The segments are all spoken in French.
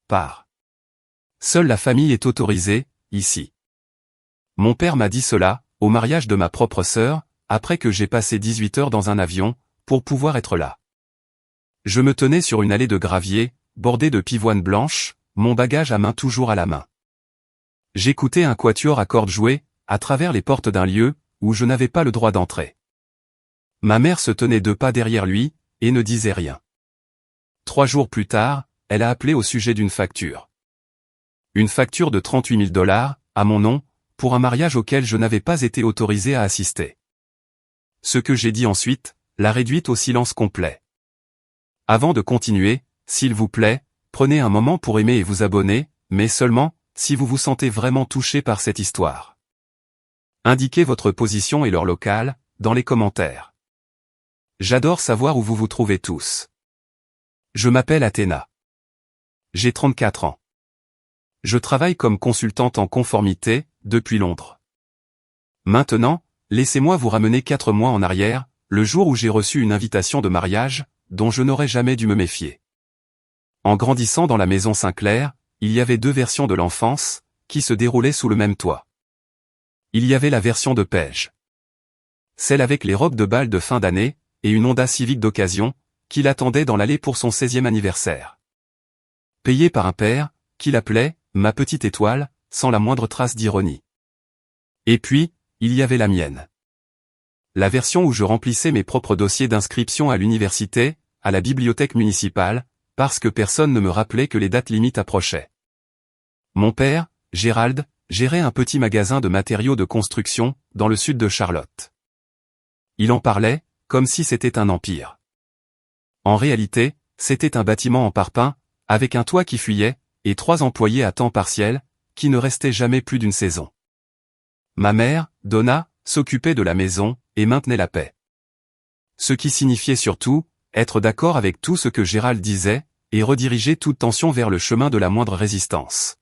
part. Seule la famille est autorisée, ici. Mon père m'a dit cela, au mariage de ma propre sœur, après que j'ai passé 18 heures dans un avion, pour pouvoir être là. Je me tenais sur une allée de gravier, bordée de pivoines blanches, mon bagage à main toujours à la main. J'écoutais un quatuor à cordes jouer, à travers les portes d'un lieu, où je n'avais pas le droit d'entrer. Ma mère se tenait 2 pas derrière lui, et ne disait rien. 3 jours plus tard, elle a appelé au sujet d'une facture. Une facture de $38 000, à mon nom, pour un mariage auquel je n'avais pas été autorisé à assister. Ce que j'ai dit ensuite, l'a réduite au silence complet. Avant de continuer, s'il vous plaît, prenez un moment pour aimer et vous abonner, mais seulement, si vous vous sentez vraiment touché par cette histoire. Indiquez votre position et l'heure locale, dans les commentaires. J'adore savoir où vous vous trouvez tous. Je m'appelle Athéna. J'ai 34 ans. Je travaille comme consultante en conformité, depuis Londres. Maintenant, laissez-moi vous ramener 4 mois en arrière, le jour où j'ai reçu une invitation de mariage, dont je n'aurais jamais dû me méfier. En grandissant dans la maison Sinclair, il y avait 2 versions de l'enfance, qui se déroulaient sous le même toit. Il y avait la version de Paige. Celle avec les robes de bal de fin d'année, et une Honda Civic d'occasion, qui l'attendait dans l'allée pour son 16e anniversaire. Payée par un père, qui l'appelait « ma petite étoile », sans la moindre trace d'ironie. Et puis, il y avait la mienne. La version où je remplissais mes propres dossiers d'inscription à l'université, à la bibliothèque municipale, parce que personne ne me rappelait que les dates limites approchaient. Mon père, Gérald, gérait un petit magasin de matériaux de construction, dans le sud de Charlotte. Il en parlait, comme si c'était un empire. En réalité, c'était un bâtiment en parpaing, avec un toit qui fuyait, et 3 employés à temps partiel, qui ne restaient jamais plus d'une saison. Ma mère, Donna, s'occupait de la maison, et maintenait la paix. Ce qui signifiait surtout, être d'accord avec tout ce que Gérald disait, et rediriger toute tension vers le chemin de la moindre résistance.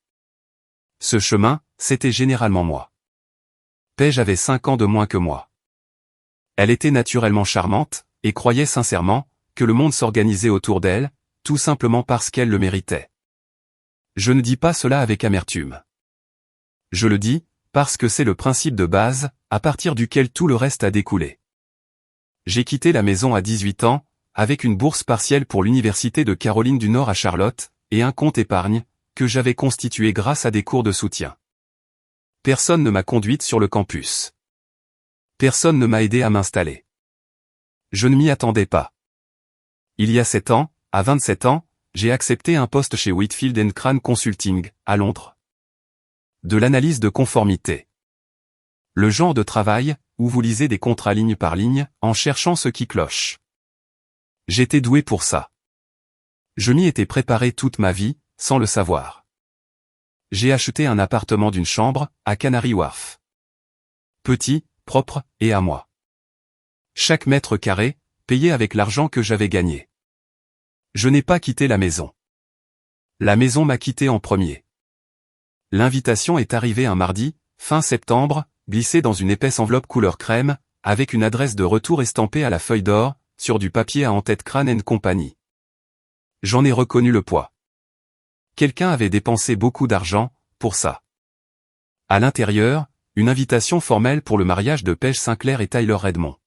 Ce chemin, c'était généralement moi. Paige avait 5 ans de moins que moi. Elle était naturellement charmante, et croyait sincèrement, que le monde s'organisait autour d'elle, tout simplement parce qu'elle le méritait. Je ne dis pas cela avec amertume. Je le dis, parce que c'est le principe de base, à partir duquel tout le reste a découlé. J'ai quitté la maison à 18 ans, avec une bourse partielle pour l'Université de Caroline du Nord à Charlotte, et un compte épargne, que j'avais constitué grâce à des cours de soutien. Personne ne m'a conduite sur le campus. Personne ne m'a aidé à m'installer. Je ne m'y attendais pas. Il y a 7 ans, à 27 ans, j'ai accepté un poste chez Whitfield & Crane Consulting, à Londres. De l'analyse de conformité. Le genre de travail, où vous lisez des contrats ligne par ligne, en cherchant ce qui cloche. J'étais doué pour ça. Je m'y étais préparé toute ma vie, sans le savoir. J'ai acheté un appartement d'une chambre, à Canary Wharf. Petit, propre, et à moi. Chaque mètre carré, payé avec l'argent que j'avais gagné. Je n'ai pas quitté la maison. La maison m'a quitté en premier. L'invitation est arrivée un mardi, fin septembre, glissée dans une épaisse enveloppe couleur crème, avec une adresse de retour estampée à la feuille d'or, sur du papier à en-tête Crane & Company. J'en ai reconnu le poids. Quelqu'un avait dépensé beaucoup d'argent, pour ça. À l'intérieur, une invitation formelle pour le mariage de Paige Sinclair et Tyler Redmond.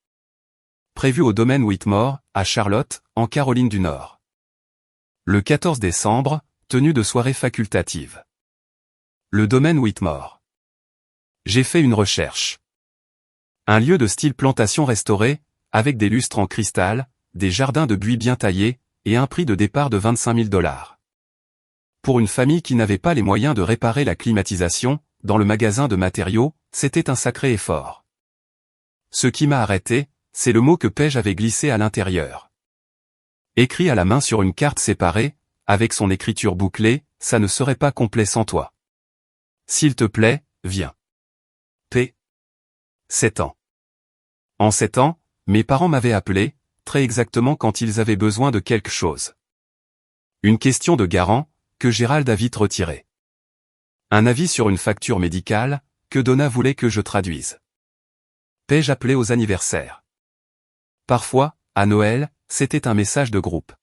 Prévu au domaine Whitmore, à Charlotte, en Caroline du Nord. Le 14 décembre, tenue de soirée facultative. Le domaine Whitmore. J'ai fait une recherche. Un lieu de style plantation restaurée, avec des lustres en cristal, des jardins de buis bien taillés, et un prix de départ de $25 000. Pour une famille qui n'avait pas les moyens de réparer la climatisation, dans le magasin de matériaux, c'était un sacré effort. Ce qui m'a arrêté, c'est le mot que Paige avait glissé à l'intérieur. Écrit à la main sur une carte séparée, avec son écriture bouclée, ça ne serait pas complet sans toi. S'il te plaît, viens. P. 7 ans. En 7 ans, mes parents m'avaient appelé, très exactement quand ils avaient besoin de quelque chose. Une question de garant, que Gérald a vite retirée. Un avis sur une facture médicale, que Donna voulait que je traduise. Paige appelait aux anniversaires. Parfois, à Noël, c'était un message de groupe.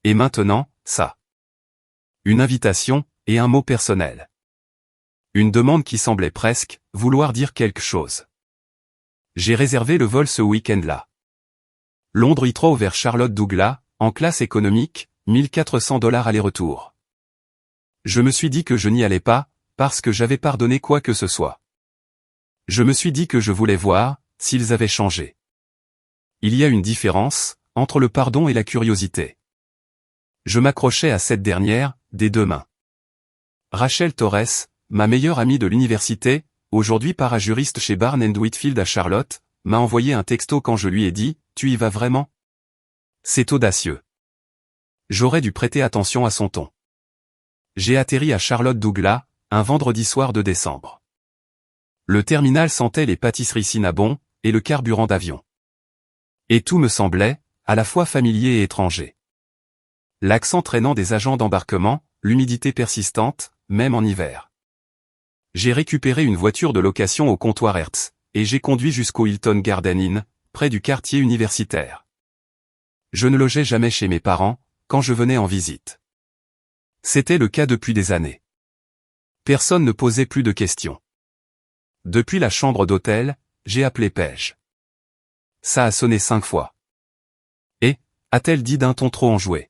Et maintenant, ça. Une invitation, et un mot personnel. Une demande qui semblait presque vouloir dire quelque chose. J'ai réservé le vol ce week-end-là. Londres Heathrow vers Charlotte Douglas, en classe économique, $1 400 aller-retour. Je me suis dit que je n'y allais pas, parce que j'avais pardonné quoi que ce soit. Je me suis dit que je voulais voir s'ils avaient changé. Il y a une différence entre le pardon et la curiosité. Je m'accrochais à cette dernière, des deux mains. Rachel Torres, ma meilleure amie de l'université, aujourd'hui parajuriste chez Barnes & Whitfield à Charlotte, m'a envoyé un texto quand je lui ai dit « Tu y vas vraiment ?» C'est audacieux. J'aurais dû prêter attention à son ton. J'ai atterri à Charlotte Douglas, un vendredi soir de décembre. Le terminal sentait les pâtisseries Cinnabon, et le carburant d'avion. Et tout me semblait, à la fois familier et étranger. L'accent traînant des agents d'embarquement, l'humidité persistante, même en hiver. J'ai récupéré une voiture de location au comptoir Hertz, et j'ai conduit jusqu'au Hilton Garden Inn, près du quartier universitaire. Je ne logeais jamais chez mes parents, quand je venais en visite. C'était le cas depuis des années. Personne ne posait plus de questions. Depuis la chambre d'hôtel, j'ai appelé Paige. Ça a sonné 5 fois. Et, a-t-elle dit d'un ton trop enjoué.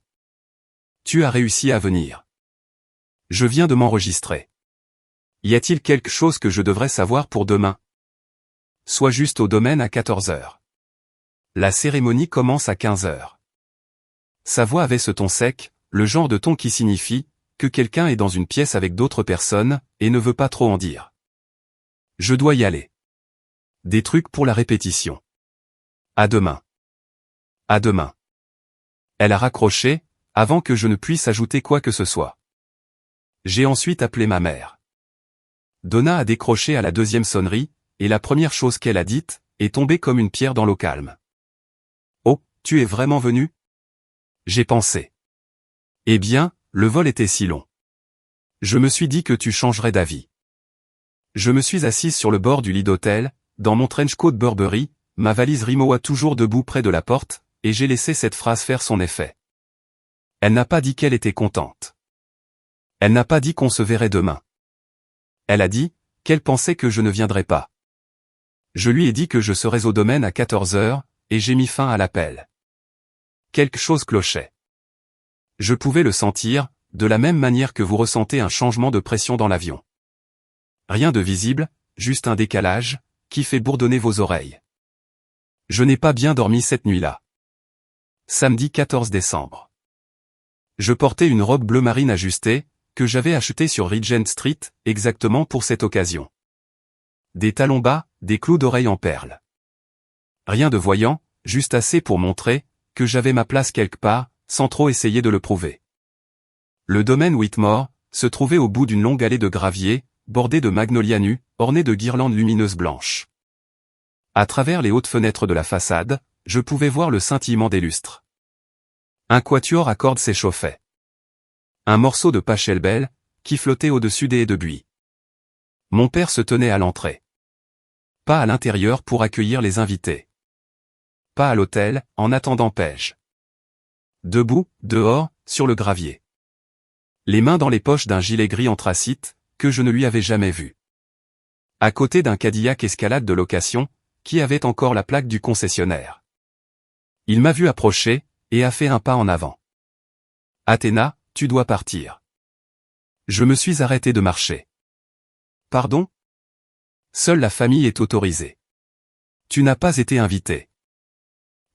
Tu as réussi à venir. Je viens de m'enregistrer. Y a-t-il quelque chose que je devrais savoir pour demain? Sois juste au domaine à 14 heures. La cérémonie commence à 15 heures. Sa voix avait ce ton sec, le genre de ton qui signifie que quelqu'un est dans une pièce avec d'autres personnes et ne veut pas trop en dire. Je dois y aller. Des trucs pour la répétition. À demain. À demain. Elle a raccroché, avant que je ne puisse ajouter quoi que ce soit. J'ai ensuite appelé ma mère. Donna a décroché à la deuxième sonnerie, et la première chose qu'elle a dite est tombée comme une pierre dans l'eau calme. Oh, tu es vraiment venu? J'ai pensé. Eh bien, le vol était si long. Je me suis dit que tu changerais d'avis. Je me suis assise sur le bord du lit d'hôtel, dans mon trench coat Burberry, ma valise Rimowa toujours debout près de la porte, et j'ai laissé cette phrase faire son effet. Elle n'a pas dit qu'elle était contente. Elle n'a pas dit qu'on se verrait demain. Elle a dit qu'elle pensait que je ne viendrais pas. Je lui ai dit que je serais au domaine à 14 heures, et j'ai mis fin à l'appel. Quelque chose clochait. Je pouvais le sentir, de la même manière que vous ressentez un changement de pression dans l'avion. Rien de visible, juste un décalage, qui fait bourdonner vos oreilles. Je n'ai pas bien dormi cette nuit-là. Samedi 14 décembre. Je portais une robe bleu marine ajustée, que j'avais achetée sur Regent Street, exactement pour cette occasion. Des talons bas, des clous d'oreilles en perles. Rien de voyant, juste assez pour montrer que j'avais ma place quelque part, sans trop essayer de le prouver. Le domaine Whitmore se trouvait au bout d'une longue allée de gravier, bordée de magnolias nus, ornée de guirlandes lumineuses blanches. À travers les hautes fenêtres de la façade, je pouvais voir le scintillement des lustres. Un quatuor à cordes s'échauffait. Un morceau de pachelbel, qui flottait au-dessus des haies de buis. Mon père se tenait à l'entrée. Pas à l'intérieur pour accueillir les invités. Pas à l'hôtel, en attendant Paige. Debout, dehors, sur le gravier. Les mains dans les poches d'un gilet gris anthracite, que je ne lui avais jamais vu. À côté d'un Cadillac Escalade de location, qui avait encore la plaque du concessionnaire. Il m'a vu approcher, et a fait un pas en avant. Athéna, tu dois partir. Je me suis arrêté de marcher. Pardon? Seule la famille est autorisée. Tu n'as pas été invité.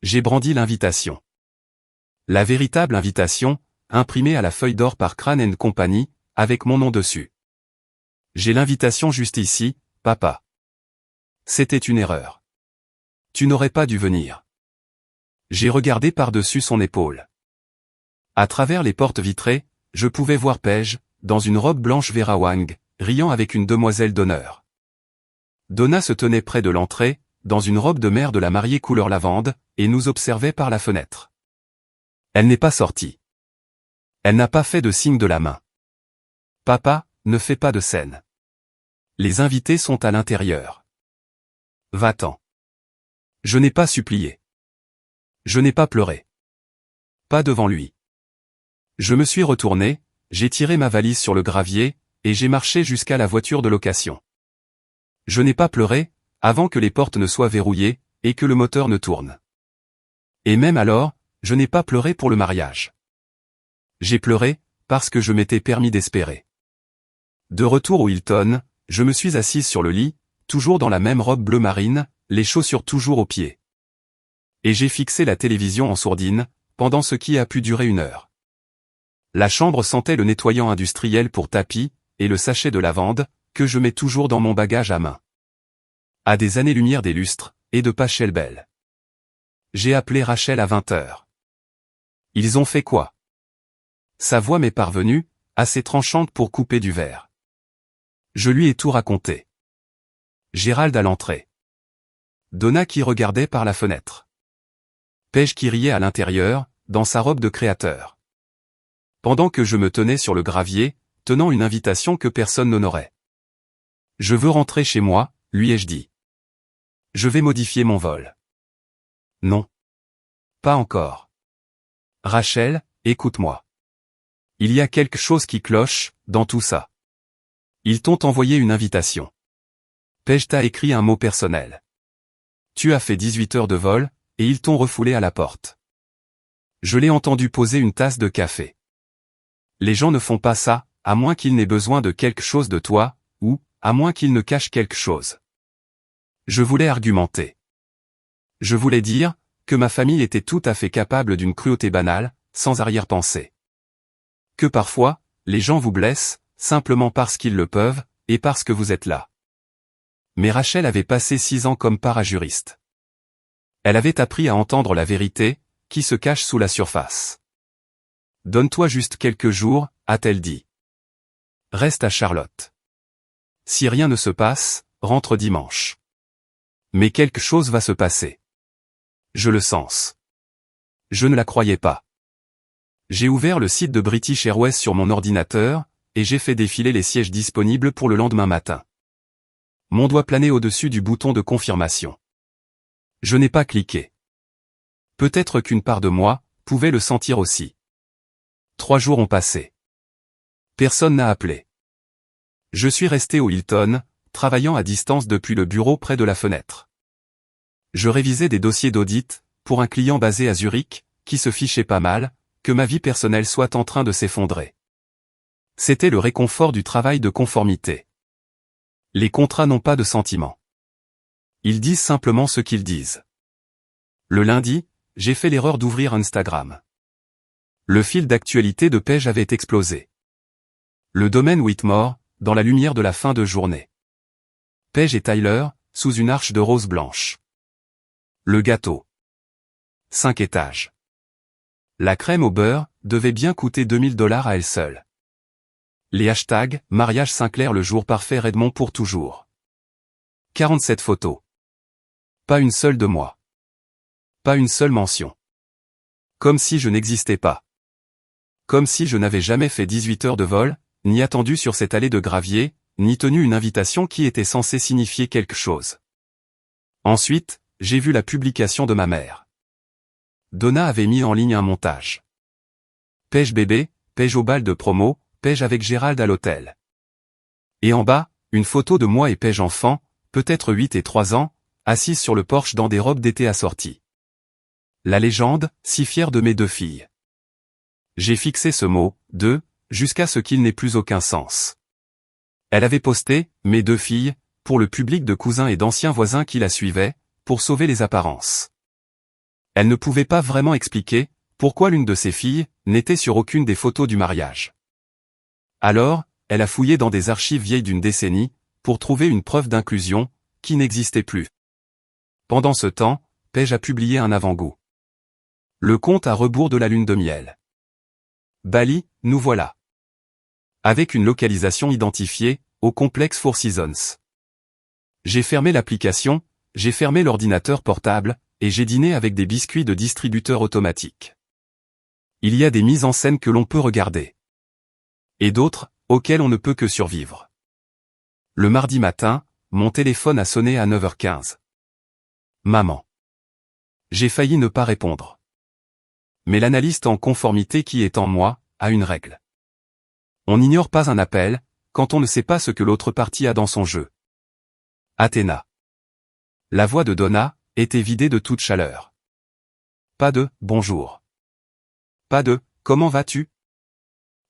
J'ai brandi l'invitation. La véritable invitation, imprimée à la feuille d'or par Crane & Company, avec mon nom dessus. J'ai l'invitation juste ici, papa. C'était une erreur. Tu n'aurais pas dû venir. J'ai regardé par-dessus son épaule. À travers les portes vitrées, je pouvais voir Paige, dans une robe blanche Vera Wang, riant avec une demoiselle d'honneur. Donna se tenait près de l'entrée, dans une robe de mère de la mariée couleur lavande, et nous observait par la fenêtre. Elle n'est pas sortie. Elle n'a pas fait de signe de la main. Papa, ne fais pas de scène. Les invités sont à l'intérieur. Va-t'en. Je n'ai pas supplié. Je n'ai pas pleuré. Pas devant lui. Je me suis retourné, J'ai tiré ma valise sur le gravier, et j'ai marché jusqu'à la voiture de location. Je n'ai pas pleuré, avant que les portes ne soient verrouillées, et que le moteur ne tourne. Et même alors, je n'ai pas pleuré pour le mariage. J'ai pleuré, parce que je m'étais permis d'espérer. De retour au Hilton, je me suis assise sur le lit, toujours dans la même robe bleu marine, les chaussures toujours aux pieds. Et j'ai fixé la télévision en sourdine, pendant ce qui a pu durer 1 heure. La chambre sentait le nettoyant industriel pour tapis, et le sachet de lavande, que je mets toujours dans mon bagage à main. À des années-lumière des lustres, et de Pachelbel. J'ai appelé Rachel à 20h. Ils ont fait quoi? Sa voix m'est parvenue, assez tranchante pour couper du verre. Je lui ai tout raconté. Gérald à l'entrée. Donna qui regardait par la fenêtre. Paige qui riait à l'intérieur, dans sa robe de créateur. Pendant que je me tenais sur le gravier, tenant une invitation que personne n'honorait. Je veux rentrer chez moi, lui ai-je dit. Je vais modifier mon vol. Non. Pas encore. Rachel, écoute-moi. Il y a quelque chose qui cloche, dans tout ça. Ils t'ont envoyé une invitation. Paige t'a écrit un mot personnel. Tu as fait 18 heures de vol, et ils t'ont refoulé à la porte. Je l'ai entendu poser une tasse de café. Les gens ne font pas ça, à moins qu'ils n'aient besoin de quelque chose de toi, ou, à moins qu'ils ne cachent quelque chose. Je voulais argumenter. Je voulais dire, que ma famille était tout à fait capable d'une cruauté banale, sans arrière-pensée. Que parfois, les gens vous blessent, simplement parce qu'ils le peuvent, et parce que vous êtes là. Mais Rachel avait passé 6 ans comme parajuriste. Elle avait appris à entendre la vérité, qui se cache sous la surface. Donne-toi juste quelques jours, a-t-elle dit. Reste à Charlotte. Si rien ne se passe, rentre dimanche. Mais quelque chose va se passer. Je le sens. Je ne la croyais pas. J'ai ouvert le site de British Airways sur mon ordinateur, et j'ai fait défiler les sièges disponibles pour le lendemain matin. Mon doigt planait au-dessus du bouton de confirmation. Je n'ai pas cliqué. Peut-être qu'une part de moi pouvait le sentir aussi. 3 jours ont passé. Personne n'a appelé. Je suis resté au Hilton, travaillant à distance depuis le bureau près de la fenêtre. Je révisais des dossiers d'audit, pour un client basé à Zurich, qui se fichait pas mal, que ma vie personnelle soit en train de s'effondrer. C'était le réconfort du travail de conformité. Les contrats n'ont pas de sentiment. Ils disent simplement ce qu'ils disent. Le lundi, j'ai fait l'erreur d'ouvrir Instagram. Le fil d'actualité de Paige avait explosé. Le domaine Whitmore, dans la lumière de la fin de journée. Paige et Tyler, sous une arche de rose blanche. Le gâteau. 5 étages. La crème au beurre devait bien coûter $2000 à elle seule. Les hashtags « Mariage Sinclair le jour parfait Redmond pour toujours ». 47 photos. Pas une seule de moi. Pas une seule mention. Comme si je n'existais pas. Comme si je n'avais jamais fait 18 heures de vol, ni attendu sur cette allée de gravier, ni tenu une invitation qui était censée signifier quelque chose. Ensuite, j'ai vu la publication de ma mère. Donna avait mis en ligne un montage. Paige bébé, Paige au bal de promo, Paige avec Gérald à l'hôtel. Et en bas, une photo de moi et Paige enfant, peut-être 8 et 3 ans, assises sur le porche dans des robes d'été assorties. La légende, si fière de mes 2 filles. J'ai fixé ce mot, 2, jusqu'à ce qu'il n'ait plus aucun sens. Elle avait posté, mes 2 filles, pour le public de cousins et d'anciens voisins qui la suivaient, pour sauver les apparences. Elle ne pouvait pas vraiment expliquer, pourquoi l'une de ses filles, n'était sur aucune des photos du mariage. Alors, elle a fouillé dans des archives vieilles d'une décennie, pour trouver une preuve d'inclusion, qui n'existait plus. Pendant ce temps, Paige a publié un avant-goût. Le compte à rebours de la lune de miel. Bali, nous voilà. Avec une localisation identifiée, au complexe Four Seasons. J'ai fermé l'application, j'ai fermé l'ordinateur portable, et j'ai dîné avec des biscuits de distributeur automatique. Il y a des mises en scène que l'on peut regarder. Et d'autres, auxquelles on ne peut que survivre. Le mardi matin, mon téléphone a sonné à 9h15. Maman. J'ai failli ne pas répondre. Mais l'analyste en conformité qui est en moi, a une règle. On n'ignore pas un appel, quand on ne sait pas ce que l'autre partie a dans son jeu. Athéna. La voix de Donna était vidée de toute chaleur. Pas de « bonjour ». Pas de « comment vas-tu ».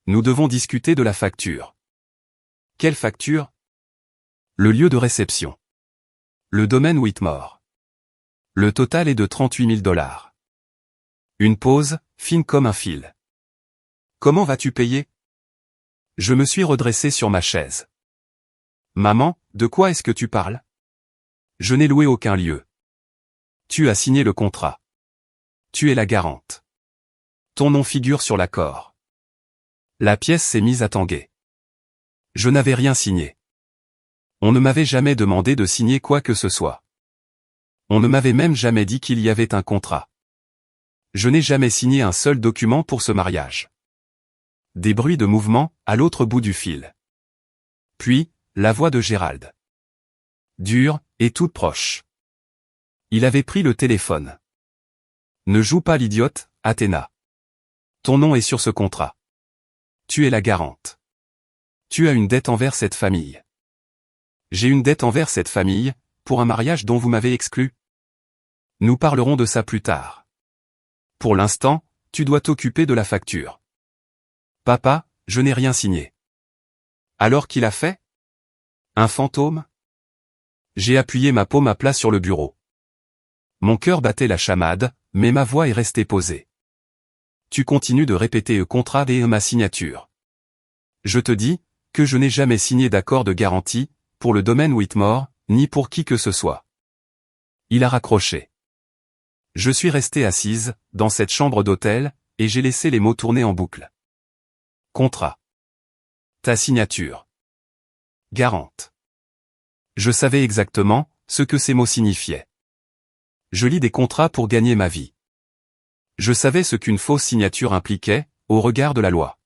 Nous devons discuter de la facture. Quelle facture? Le lieu de réception. Le domaine Whitmore. Le total est de 38 000 $. Une pause, fine comme un fil. Comment vas-tu payer? Je me suis redressé sur ma chaise. Maman, de quoi est-ce que tu parles? Je n'ai loué aucun lieu. Tu as signé le contrat. Tu es la garante. Ton nom figure sur l'accord. La pièce s'est mise à tanguer. Je n'avais rien signé. On ne m'avait jamais demandé de signer quoi que ce soit. On ne m'avait même jamais dit qu'il y avait un contrat. Je n'ai jamais signé un seul document pour ce mariage. Des bruits de mouvement, à l'autre bout du fil. Puis, la voix de Gérald. Dure, et toute proche. Il avait pris le téléphone. Ne joue pas l'idiote, Athéna. Ton nom est sur ce contrat. Tu es la garante. Tu as une dette envers cette famille. J'ai une dette envers cette famille, pour un mariage dont vous m'avez exclu. Nous parlerons de ça plus tard. Pour l'instant, tu dois t'occuper de la facture. Papa, je n'ai rien signé. Alors qu'il a fait? Un fantôme? J'ai appuyé ma paume à plat sur le bureau. Mon cœur battait la chamade, mais ma voix est restée posée. Tu continues de répéter le contrat et ma signature. Je te dis, que je n'ai jamais signé d'accord de garantie, pour le domaine Whitmore, ni pour qui que ce soit. Il a raccroché. Je suis restée assise, dans cette chambre d'hôtel, et j'ai laissé les mots tourner en boucle. Contrat. Ta signature. Garante. Je savais exactement, ce que ces mots signifiaient. Je lis des contrats pour gagner ma vie. Je savais ce qu'une fausse signature impliquait, au regard de la loi.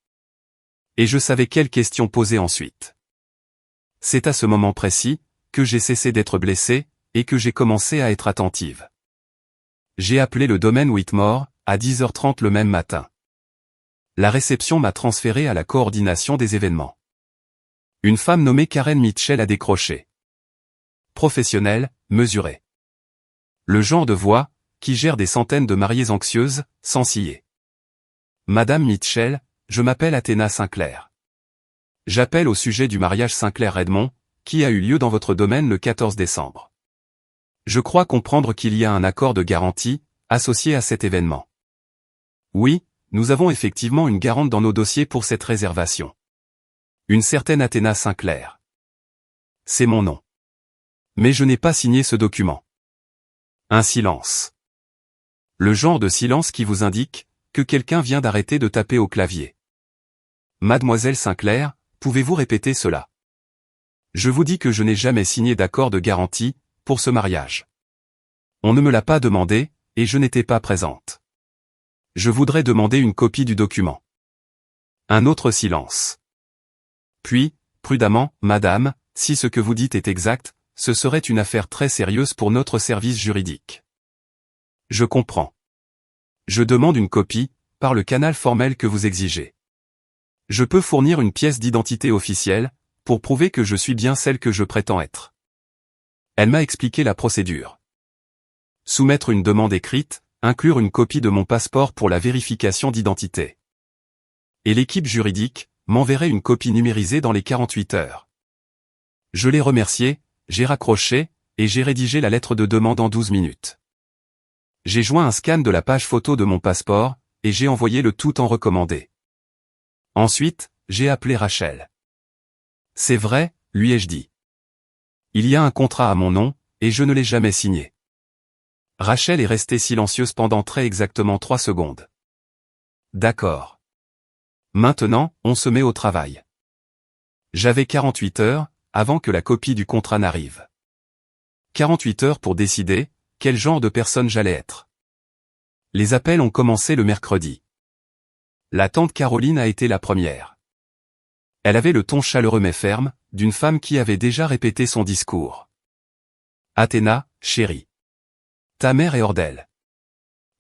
Et je savais quelles questions poser ensuite. C'est à ce moment précis, que j'ai cessé d'être blessée, et que j'ai commencé à être attentive. J'ai appelé le domaine Whitmore, à 10h30 le même matin. La réception m'a transféré à la coordination des événements. Une femme nommée Karen Mitchell a décroché. Professionnelle, mesurée. Le genre de voix, qui gère des centaines de mariées anxieuses, sans ciller. Madame Mitchell, je m'appelle Athéna Sinclair. J'appelle au sujet du mariage Sinclair-Redmond, qui a eu lieu dans votre domaine le 14 décembre. Je crois comprendre qu'il y a un accord de garantie, associé à cet événement. Oui, nous avons effectivement une garante dans nos dossiers pour cette réservation. Une certaine Athéna Sinclair. C'est mon nom. Mais je n'ai pas signé ce document. Un silence. Le genre de silence qui vous indique que quelqu'un vient d'arrêter de taper au clavier. Mademoiselle Sinclair, pouvez-vous répéter cela? Je vous dis que je n'ai jamais signé d'accord de garantie pour ce mariage. On ne me l'a pas demandé, et je n'étais pas présente. Je voudrais demander une copie du document. Un autre silence. Puis, prudemment, madame, si ce que vous dites est exact, ce serait une affaire très sérieuse pour notre service juridique. Je comprends. Je demande une copie, par le canal formel que vous exigez. Je peux fournir une pièce d'identité officielle, pour prouver que je suis bien celle que je prétends être. Elle m'a expliqué la procédure. Soumettre une demande écrite, inclure une copie de mon passeport pour la vérification d'identité. Et l'équipe juridique m'enverrait une copie numérisée dans les 48 heures. Je l'ai remercié, j'ai raccroché, et j'ai rédigé la lettre de demande en 12 minutes. J'ai joint un scan de la page photo de mon passeport, et j'ai envoyé le tout en recommandé. Ensuite, j'ai appelé Rachel. C'est vrai, lui ai-je dit. Il y a un contrat à mon nom, et je ne l'ai jamais signé. Rachel est restée silencieuse pendant très exactement 3 secondes. D'accord. Maintenant, on se met au travail. J'avais 48 heures, avant que la copie du contrat n'arrive. 48 heures pour décider, quel genre de personne j'allais être. Les appels ont commencé le mercredi. La tante Caroline a été la première. Elle avait le ton chaleureux mais ferme, d'une femme qui avait déjà répété son discours. Athéna, chérie. Ta mère est hors d'elle.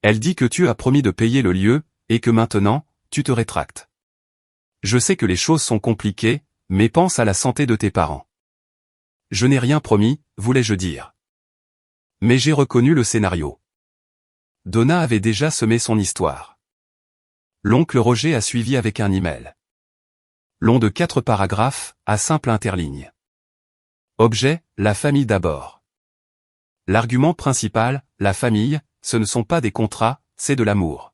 Elle dit que tu as promis de payer le lieu, et que maintenant, tu te rétractes. Je sais que les choses sont compliquées, mais pense à la santé de tes parents. Je n'ai rien promis, voulais-je dire. Mais j'ai reconnu le scénario. Donna avait déjà semé son histoire. L'oncle Roger a suivi avec un email. Long de 4 paragraphes, à simple interligne. Objet, la famille d'abord. L'argument principal, la famille, ce ne sont pas des contrats, c'est de l'amour.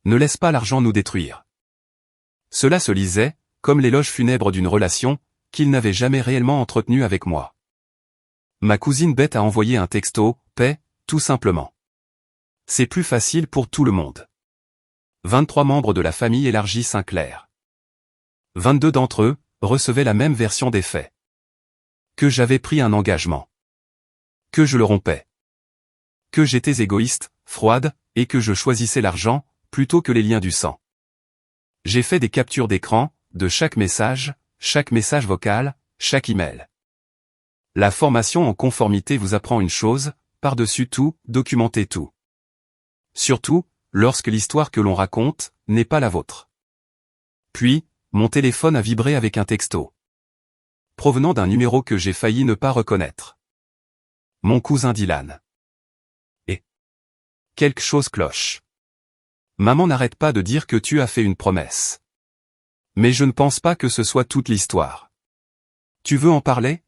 Ne laisse pas l'argent nous détruire. Cela se lisait, comme l'éloge funèbre d'une relation, qu'il n'avait jamais réellement entretenue avec moi. Ma cousine bête a envoyé un texto, paix, tout simplement. C'est plus facile pour tout le monde. 23 membres de la famille élargie Sinclair. 22 d'entre eux recevaient la même version des faits. Que j'avais pris un engagement. Que je le rompais. Que j'étais égoïste, froide, et que je choisissais l'argent, plutôt que les liens du sang. J'ai fait des captures d'écran, de chaque message vocal, chaque email. La formation en conformité vous apprend une chose, par-dessus tout, documentez tout. Surtout, lorsque l'histoire que l'on raconte, n'est pas la vôtre. Puis, mon téléphone a vibré avec un texto. Provenant d'un numéro que j'ai failli ne pas reconnaître. Mon cousin Dylan. Et quelque chose cloche. Maman n'arrête pas de dire que tu as fait une promesse. Mais je ne pense pas que ce soit toute l'histoire. Tu veux en parler?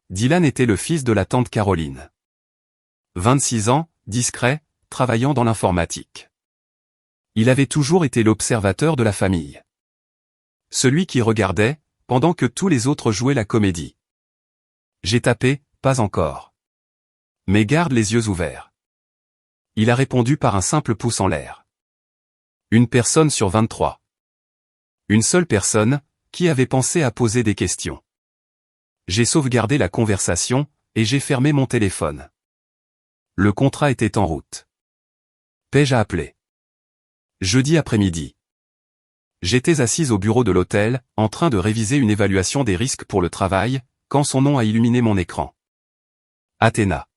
Dylan était le fils de la tante Caroline. 26 ans, discret, travaillant dans l'informatique. Il avait toujours été l'observateur de la famille. Celui qui regardait, pendant que tous les autres jouaient la comédie. J'ai tapé, pas encore. Mais garde les yeux ouverts. Il a répondu par un simple pouce en l'air. Une personne sur 23. Une seule personne, qui avait pensé à poser des questions. J'ai sauvegardé la conversation, et j'ai fermé mon téléphone. Le contrat était en route. Paige a appelé. Jeudi après-midi. J'étais assise au bureau de l'hôtel, en train de réviser une évaluation des risques pour le travail, quand son nom a illuminé mon écran. Athéna.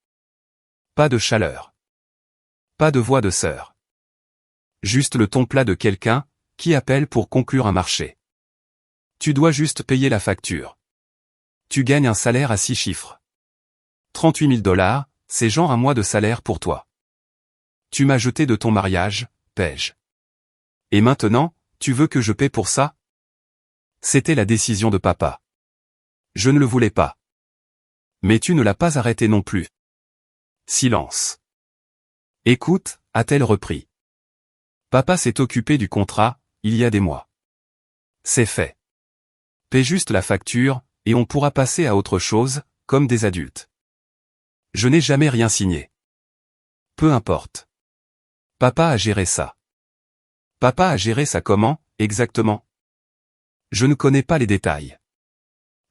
Pas de chaleur. Pas de voix de sœur. Juste le ton plat de quelqu'un, qui appelle pour conclure un marché. Tu dois juste payer la facture. Tu gagnes un salaire à 6 chiffres. 38 000 $, c'est genre un mois de salaire pour toi. Tu m'as jeté de ton mariage, Paige. Et maintenant, tu veux que je paie pour ça? C'était la décision de papa. Je ne le voulais pas. Mais tu ne l'as pas arrêté non plus. Silence. Écoute, a-t-elle repris. Papa s'est occupé du contrat, il y a des mois. C'est fait. Paie juste la facture, et on pourra passer à autre chose, comme des adultes. Je n'ai jamais rien signé. Peu importe. Papa a géré ça. Papa a géré ça comment, exactement? Je ne connais pas les détails.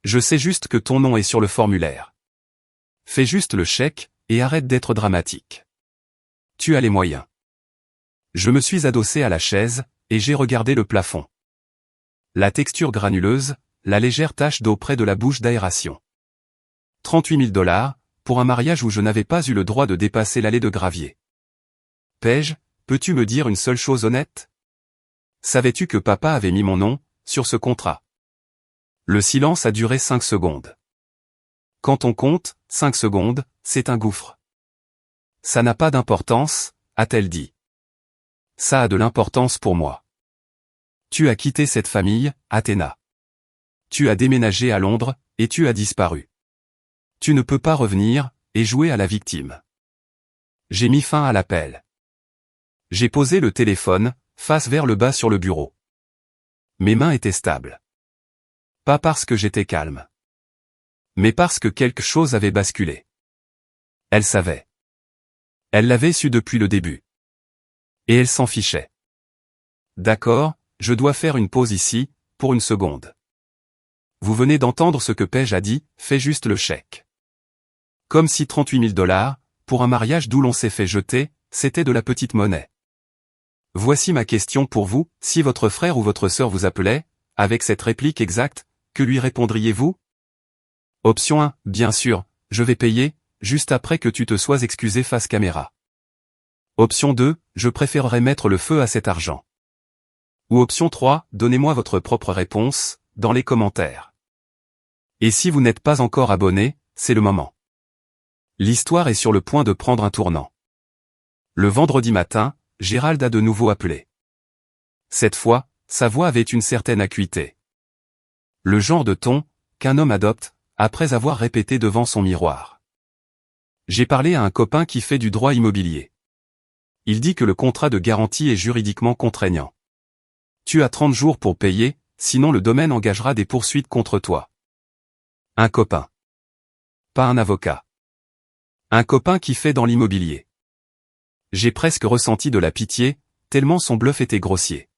Je sais juste que ton nom est sur le formulaire. Fais juste le chèque, et arrête d'être dramatique. Tu as les moyens. Je me suis adossé à la chaise, et j'ai regardé le plafond. La texture granuleuse, la légère tache d'eau près de la bouche d'aération. 38 000 $, pour un mariage où je n'avais pas eu le droit de dépasser l'allée de gravier. Paige, peux-tu me dire une seule chose honnête? Savais-tu que papa avait mis mon nom, sur ce contrat? Le silence a duré 5 secondes. Quand on compte, 5 secondes, c'est un gouffre. Ça n'a pas d'importance, a-t-elle dit. Ça a de l'importance pour moi. Tu as quitté cette famille, Athéna. Tu as déménagé à Londres, et tu as disparu. Tu ne peux pas revenir, et jouer à la victime. J'ai mis fin à l'appel. J'ai posé le téléphone, face vers le bas sur le bureau. Mes mains étaient stables. Pas parce que j'étais calme. Mais parce que quelque chose avait basculé. Elle savait. Elle l'avait su depuis le début. Et elle s'en fichait. D'accord, je dois faire une pause ici, pour une seconde. Vous venez d'entendre ce que Paige a dit, fais juste le chèque. Comme si 38 000 $, pour un mariage d'où l'on s'est fait jeter, c'était de la petite monnaie. Voici ma question pour vous, si votre frère ou votre sœur vous appelait, avec cette réplique exacte, que lui répondriez-vous? Option 1, bien sûr, je vais payer, juste après que tu te sois excusé face caméra. Option 2, je préférerais mettre le feu à cet argent. Ou option 3, donnez-moi votre propre réponse, dans les commentaires. Et si vous n'êtes pas encore abonné, c'est le moment. L'histoire est sur le point de prendre un tournant. Le vendredi matin, Gérald a de nouveau appelé. Cette fois, sa voix avait une certaine acuité. Le genre de ton qu'un homme adopte, après avoir répété devant son miroir. J'ai parlé à un copain qui fait du droit immobilier. Il dit que le contrat de garantie est juridiquement contraignant. Tu as 30 jours pour payer, sinon le domaine engagera des poursuites contre toi. Un copain. Pas un avocat. Un copain qui fait dans l'immobilier. J'ai presque ressenti de la pitié, tellement son bluff était grossier.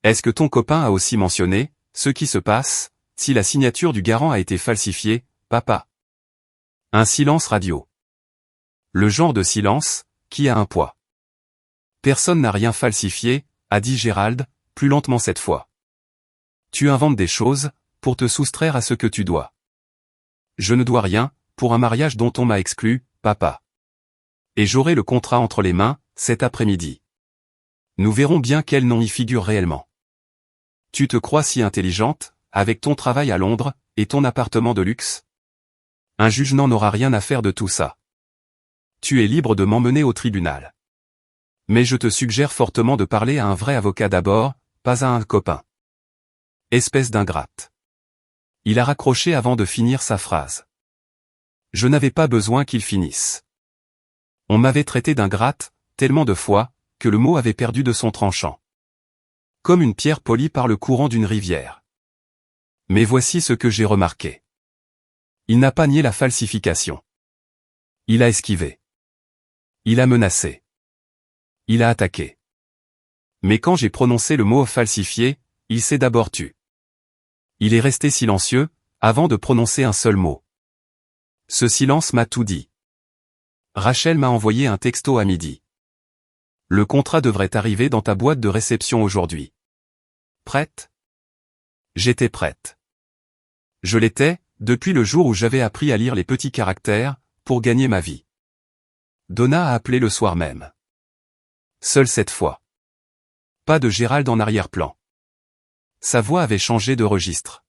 Est-ce que ton copain a aussi mentionné ce qui se passe si la signature du garant a été falsifiée, papa? Un silence radio. Le genre de silence qui a un poids. Personne n'a rien falsifié, a dit Gérald, plus lentement cette fois. Tu inventes des choses pour te soustraire à ce que tu dois. Je ne dois rien pour un mariage dont on m'a exclu, papa. Et j'aurai le contrat entre les mains cet après-midi. Nous verrons bien quel nom y figure réellement. Tu te crois si intelligente, avec ton travail à Londres et ton appartement de luxe? Un juge n'en aura rien à faire de tout ça. Tu es libre de m'emmener au tribunal. Mais je te suggère fortement de parler à un vrai avocat d'abord, pas à un copain. Espèce d'ingrate. Il a raccroché avant de finir sa phrase. Je n'avais pas besoin qu'il finisse. On m'avait traité d'ingrate, tellement de fois, que le mot avait perdu de son tranchant. Comme une pierre polie par le courant d'une rivière. Mais voici ce que j'ai remarqué. Il n'a pas nié la falsification. Il a esquivé. Il a menacé. Il a attaqué. Mais quand j'ai prononcé le mot falsifié, il s'est d'abord tu. Il est resté silencieux, avant de prononcer un seul mot. Ce silence m'a tout dit. Rachel m'a envoyé un texto à midi. Le contrat devrait arriver dans ta boîte de réception aujourd'hui. Prête? J'étais prête. Je l'étais, depuis le jour où j'avais appris à lire les petits caractères, pour gagner ma vie. Donna a appelé le soir même. Seule cette fois. Pas de Gérald en arrière-plan. Sa voix avait changé de registre.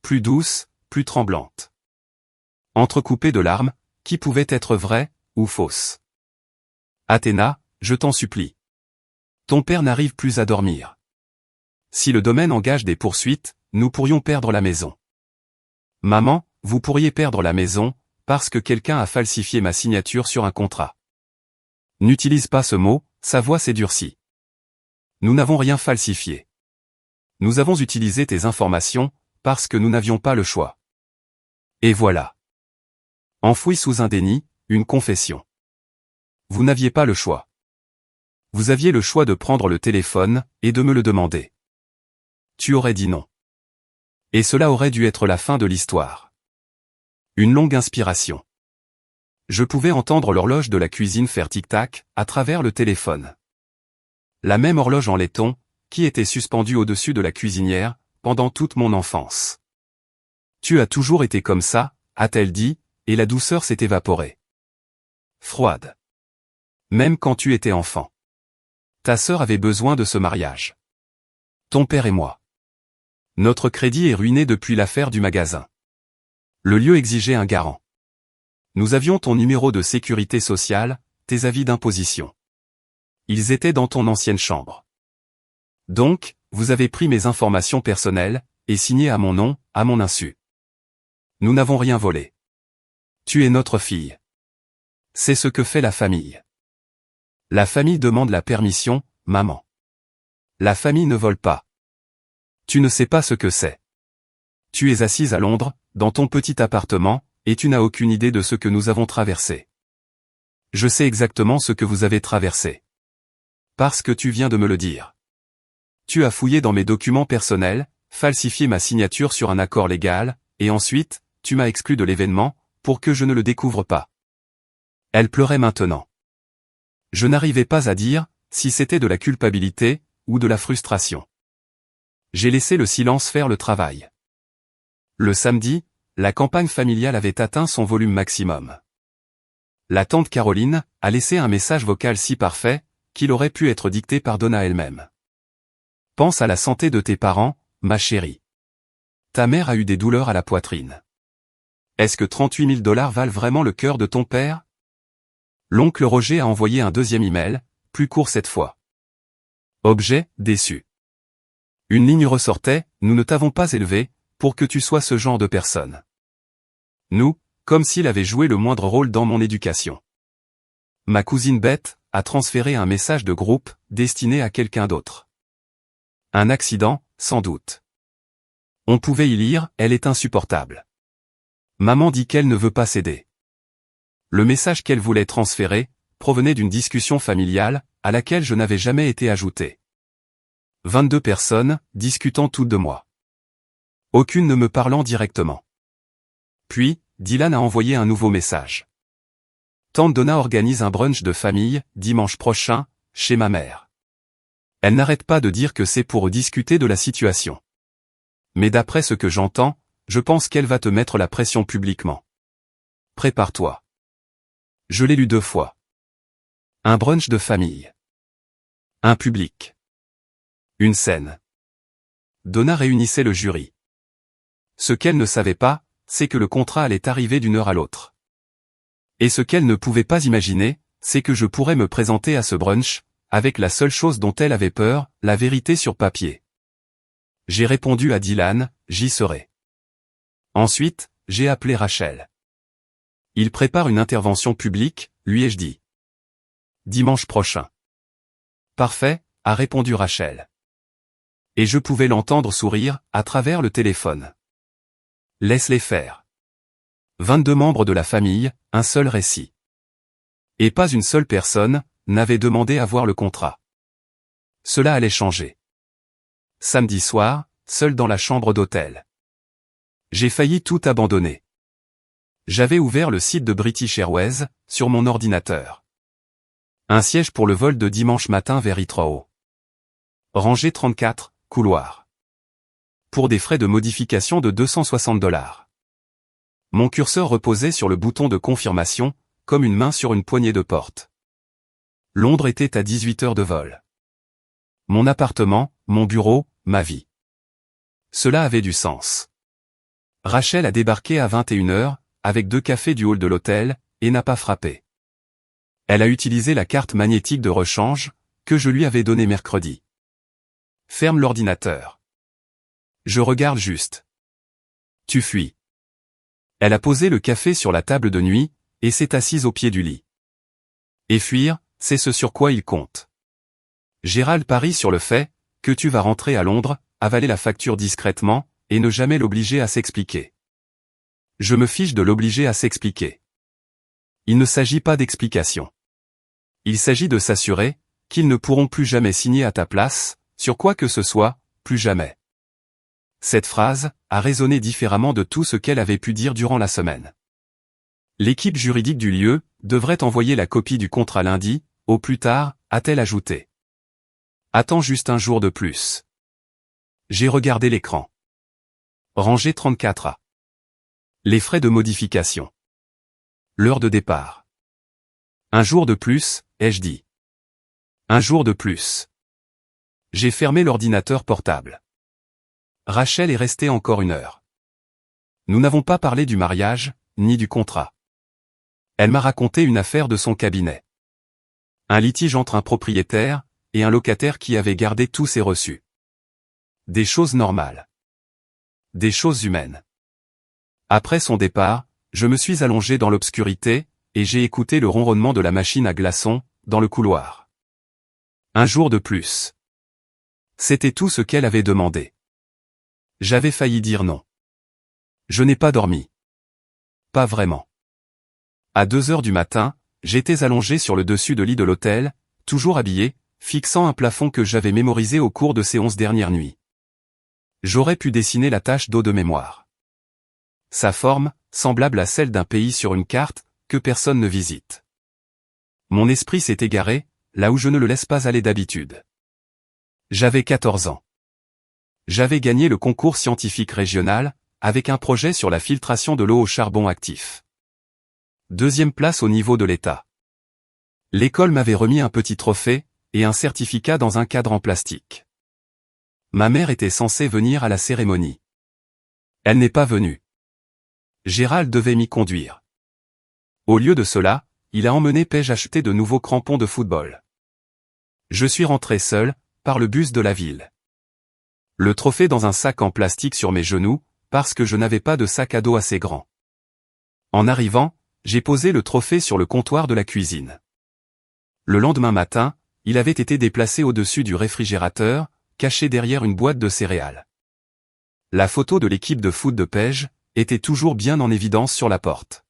Plus douce, plus tremblante. Entrecoupée de larmes, qui pouvaient être vraies, ou fausses. Athéna, je t'en supplie. Ton père n'arrive plus à dormir. Si le domaine engage des poursuites, nous pourrions perdre la maison. Maman, vous pourriez perdre la maison, parce que quelqu'un a falsifié ma signature sur un contrat. N'utilise pas ce mot, sa voix s'est durcie. Nous n'avons rien falsifié. Nous avons utilisé tes informations, parce que nous n'avions pas le choix. Et voilà. Enfoui sous un déni, une confession. Vous n'aviez pas le choix. Vous aviez le choix de prendre le téléphone, et de me le demander. Tu aurais dit non. Et cela aurait dû être la fin de l'histoire. Une longue inspiration. Je pouvais entendre l'horloge de la cuisine faire tic-tac, à travers le téléphone. La même horloge en laiton, qui était suspendue au-dessus de la cuisinière, pendant toute mon enfance. Tu as toujours été comme ça, a-t-elle dit, et la douceur s'est évaporée. Froide. Même quand tu étais enfant. Ta sœur avait besoin de ce mariage. Ton père et moi. Notre crédit est ruiné depuis l'affaire du magasin. Le lieu exigeait un garant. Nous avions ton numéro de sécurité sociale, tes avis d'imposition. Ils étaient dans ton ancienne chambre. Donc, vous avez pris mes informations personnelles, et signé à mon nom, à mon insu. Nous n'avons rien volé. Tu es notre fille. C'est ce que fait la famille. La famille demande la permission, maman. La famille ne vole pas. Tu ne sais pas ce que c'est. Tu es assise à Londres, dans ton petit appartement, et tu n'as aucune idée de ce que nous avons traversé. Je sais exactement ce que vous avez traversé. Parce que tu viens de me le dire. Tu as fouillé dans mes documents personnels, falsifié ma signature sur un accord légal, et ensuite, tu m'as exclu de l'événement, pour que je ne le découvre pas. Elle pleurait maintenant. Je n'arrivais pas à dire, si c'était de la culpabilité, ou de la frustration. J'ai laissé le silence faire le travail. Le samedi, la campagne familiale avait atteint son volume maximum. La tante Caroline a laissé un message vocal si parfait, qu'il aurait pu être dicté par Donna elle-même. Pense à la santé de tes parents, ma chérie. Ta mère a eu des douleurs à la poitrine. Est-ce que 38 000 $ valent vraiment le cœur de ton père? L'oncle Roger a envoyé un deuxième email, plus court cette fois. Objet, déçu. Une ligne ressortait, nous ne t'avons pas élevé, pour que tu sois ce genre de personne. Nous, comme s'il avait joué le moindre rôle dans mon éducation. Ma cousine Bette a transféré un message de groupe, destiné à quelqu'un d'autre. Un accident, sans doute. On pouvait y lire, elle est insupportable. Maman dit qu'elle ne veut pas céder. Le message qu'elle voulait transférer provenait d'une discussion familiale, à laquelle je n'avais jamais été ajouté. 22 personnes, discutant toutes de moi. Aucune ne me parlant directement. Puis, Dylan a envoyé un nouveau message. Tante Donna organise un brunch de famille, dimanche prochain, chez ma mère. Elle n'arrête pas de dire que c'est pour discuter de la situation. Mais d'après ce que j'entends, je pense qu'elle va te mettre la pression publiquement. Prépare-toi. Je l'ai lu 2 fois. Un brunch de famille. Un public. Une scène. Donna réunissait le jury. Ce qu'elle ne savait pas, c'est que le contrat allait arriver d'une heure à l'autre. Et ce qu'elle ne pouvait pas imaginer, c'est que je pourrais me présenter à ce brunch, avec la seule chose dont elle avait peur, la vérité sur papier. J'ai répondu à Dylan, j'y serai. Ensuite, j'ai appelé Rachel. Il prépare une intervention publique, lui ai-je dit. Dimanche prochain. Parfait, a répondu Rachel. Et je pouvais l'entendre sourire, à travers le téléphone. Laisse-les faire. 22 membres de la famille, un seul récit. Et pas une seule personne n'avait demandé à voir le contrat. Cela allait changer. Samedi soir, seul dans la chambre d'hôtel. J'ai failli tout abandonner. J'avais ouvert le site de British Airways, sur mon ordinateur. Un siège pour le vol de dimanche matin vers Heathrow. Rangée 34, couloir. Pour des frais de modification de 260 $. Mon curseur reposait sur le bouton de confirmation, comme une main sur une poignée de porte. Londres était à 18 heures de vol. Mon appartement, mon bureau, ma vie. Cela avait du sens. Rachel a débarqué à 21 heures, avec 2 cafés du hall de l'hôtel, et n'a pas frappé. Elle a utilisé la carte magnétique de rechange, que je lui avais donnée mercredi. Ferme l'ordinateur. Je regarde juste. Tu fuis. Elle a posé le café sur la table de nuit, et s'est assise au pied du lit. Et fuir, c'est ce sur quoi il compte. Gérald parie sur le fait que tu vas rentrer à Londres, avaler la facture discrètement, et ne jamais l'obliger à s'expliquer. Je me fiche de l'obliger à s'expliquer. Il ne s'agit pas d'explication. Il s'agit de s'assurer qu'ils ne pourront plus jamais signer à ta place, sur quoi que ce soit, plus jamais. Cette phrase a résonné différemment de tout ce qu'elle avait pu dire durant la semaine. L'équipe juridique du lieu devrait envoyer la copie du contrat lundi, au plus tard, a-t-elle ajouté. Attends juste un jour de plus. J'ai regardé l'écran. Rangée 34A. Les frais de modification. L'heure de départ. Un jour de plus, ai-je dit. Un jour de plus. J'ai fermé l'ordinateur portable. Rachel est restée encore 1 heure. Nous n'avons pas parlé du mariage, ni du contrat. Elle m'a raconté une affaire de son cabinet. Un litige entre un propriétaire et un locataire qui avait gardé tous ses reçus. Des choses normales. Des choses humaines. Après son départ, je me suis allongé dans l'obscurité, et j'ai écouté le ronronnement de la machine à glaçons, dans le couloir. Un jour de plus. C'était tout ce qu'elle avait demandé. J'avais failli dire non. Je n'ai pas dormi. Pas vraiment. À 2 heures du matin, j'étais allongé sur le dessus de lit de l'hôtel, toujours habillé, fixant un plafond que j'avais mémorisé au cours de ces 11 dernières nuits. J'aurais pu dessiner la tache d'eau de mémoire. Sa forme, semblable à celle d'un pays sur une carte, que personne ne visite. Mon esprit s'est égaré, là où je ne le laisse pas aller d'habitude. J'avais 14 ans. J'avais gagné le concours scientifique régional, avec un projet sur la filtration de l'eau au charbon actif. 2e place au niveau de l'État. L'école m'avait remis un petit trophée, et un certificat dans un cadre en plastique. ma mère était censée venir à la cérémonie. Elle n'est pas venue. Gérald devait m'y conduire. Au lieu de cela, il a emmené Paige acheter de nouveaux crampons de football. Je suis rentré seul, par le bus de la ville. Le trophée dans un sac en plastique sur mes genoux, parce que je n'avais pas de sac à dos assez grand. En arrivant, j'ai posé le trophée sur le comptoir de la cuisine. Le lendemain matin, il avait été déplacé au-dessus du réfrigérateur, caché derrière une boîte de céréales. La photo de l'équipe de foot de Paige était toujours bien en évidence sur la porte.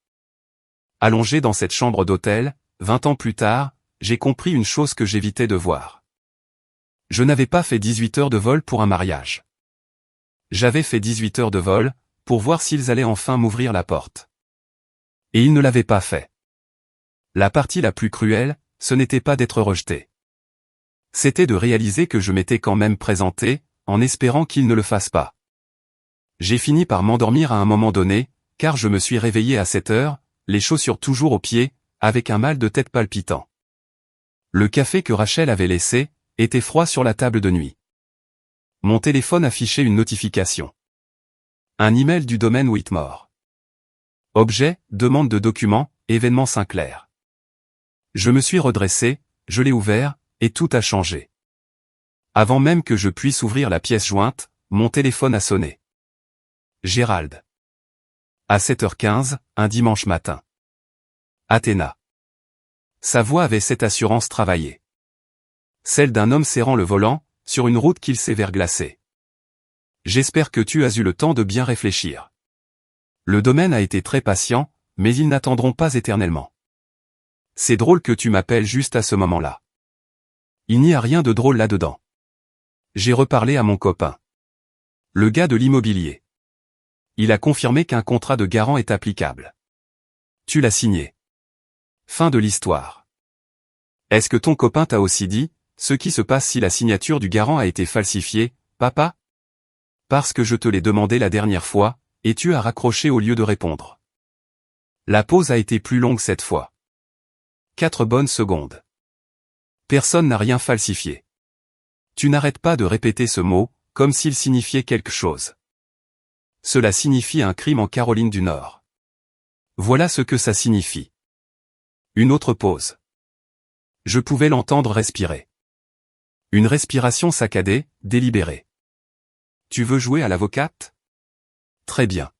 Allongé dans cette chambre d'hôtel, 20 ans plus tard, j'ai compris une chose que j'évitais de voir. Je n'avais pas fait 18 heures de vol pour un mariage. J'avais fait 18 heures de vol, pour voir s'ils allaient enfin m'ouvrir la porte. Et ils ne l'avaient pas fait. La partie la plus cruelle, ce n'était pas d'être rejeté. C'était de réaliser que je m'étais quand même présenté, en espérant qu'ils ne le fassent pas. J'ai fini par m'endormir à un moment donné, car je me suis réveillé à 7 heures, les chaussures toujours aux pieds, avec un mal de tête palpitant. Le café que Rachel avait laissé, était froid sur la table de nuit. Mon téléphone affichait une notification. Un email du domaine Whitmore. Objet, demande de documents, événement Sinclair. Je me suis redressé, je l'ai ouvert, et tout a changé. Avant même que je puisse ouvrir la pièce jointe, mon téléphone a sonné. Gérald. À 7h15, un dimanche matin. Athéna. Sa voix avait cette assurance travaillée. Celle d'un homme serrant le volant, sur une route qu'il sait verglacée. J'espère que tu as eu le temps de bien réfléchir. Le domaine a été très patient, mais ils n'attendront pas éternellement. C'est drôle que tu m'appelles juste à ce moment-là. Il n'y a rien de drôle là-dedans. J'ai reparlé à mon copain. Le gars de l'immobilier. Il a confirmé qu'un contrat de garant est applicable. Tu l'as signé. Fin de l'histoire. Est-ce que ton copain t'a aussi dit, ce qui se passe si la signature du garant a été falsifiée, papa? Parce que je te l'ai demandé la dernière fois, et tu as raccroché au lieu de répondre. La pause a été plus longue cette fois. 4 bonnes secondes. Personne n'a rien falsifié. Tu n'arrêtes pas de répéter ce mot, comme s'il signifiait quelque chose. Cela signifie un crime en Caroline du Nord. Voilà ce que ça signifie. Une autre pause. Je pouvais l'entendre respirer. Une respiration saccadée, délibérée. Tu veux jouer à l'avocate? Très bien.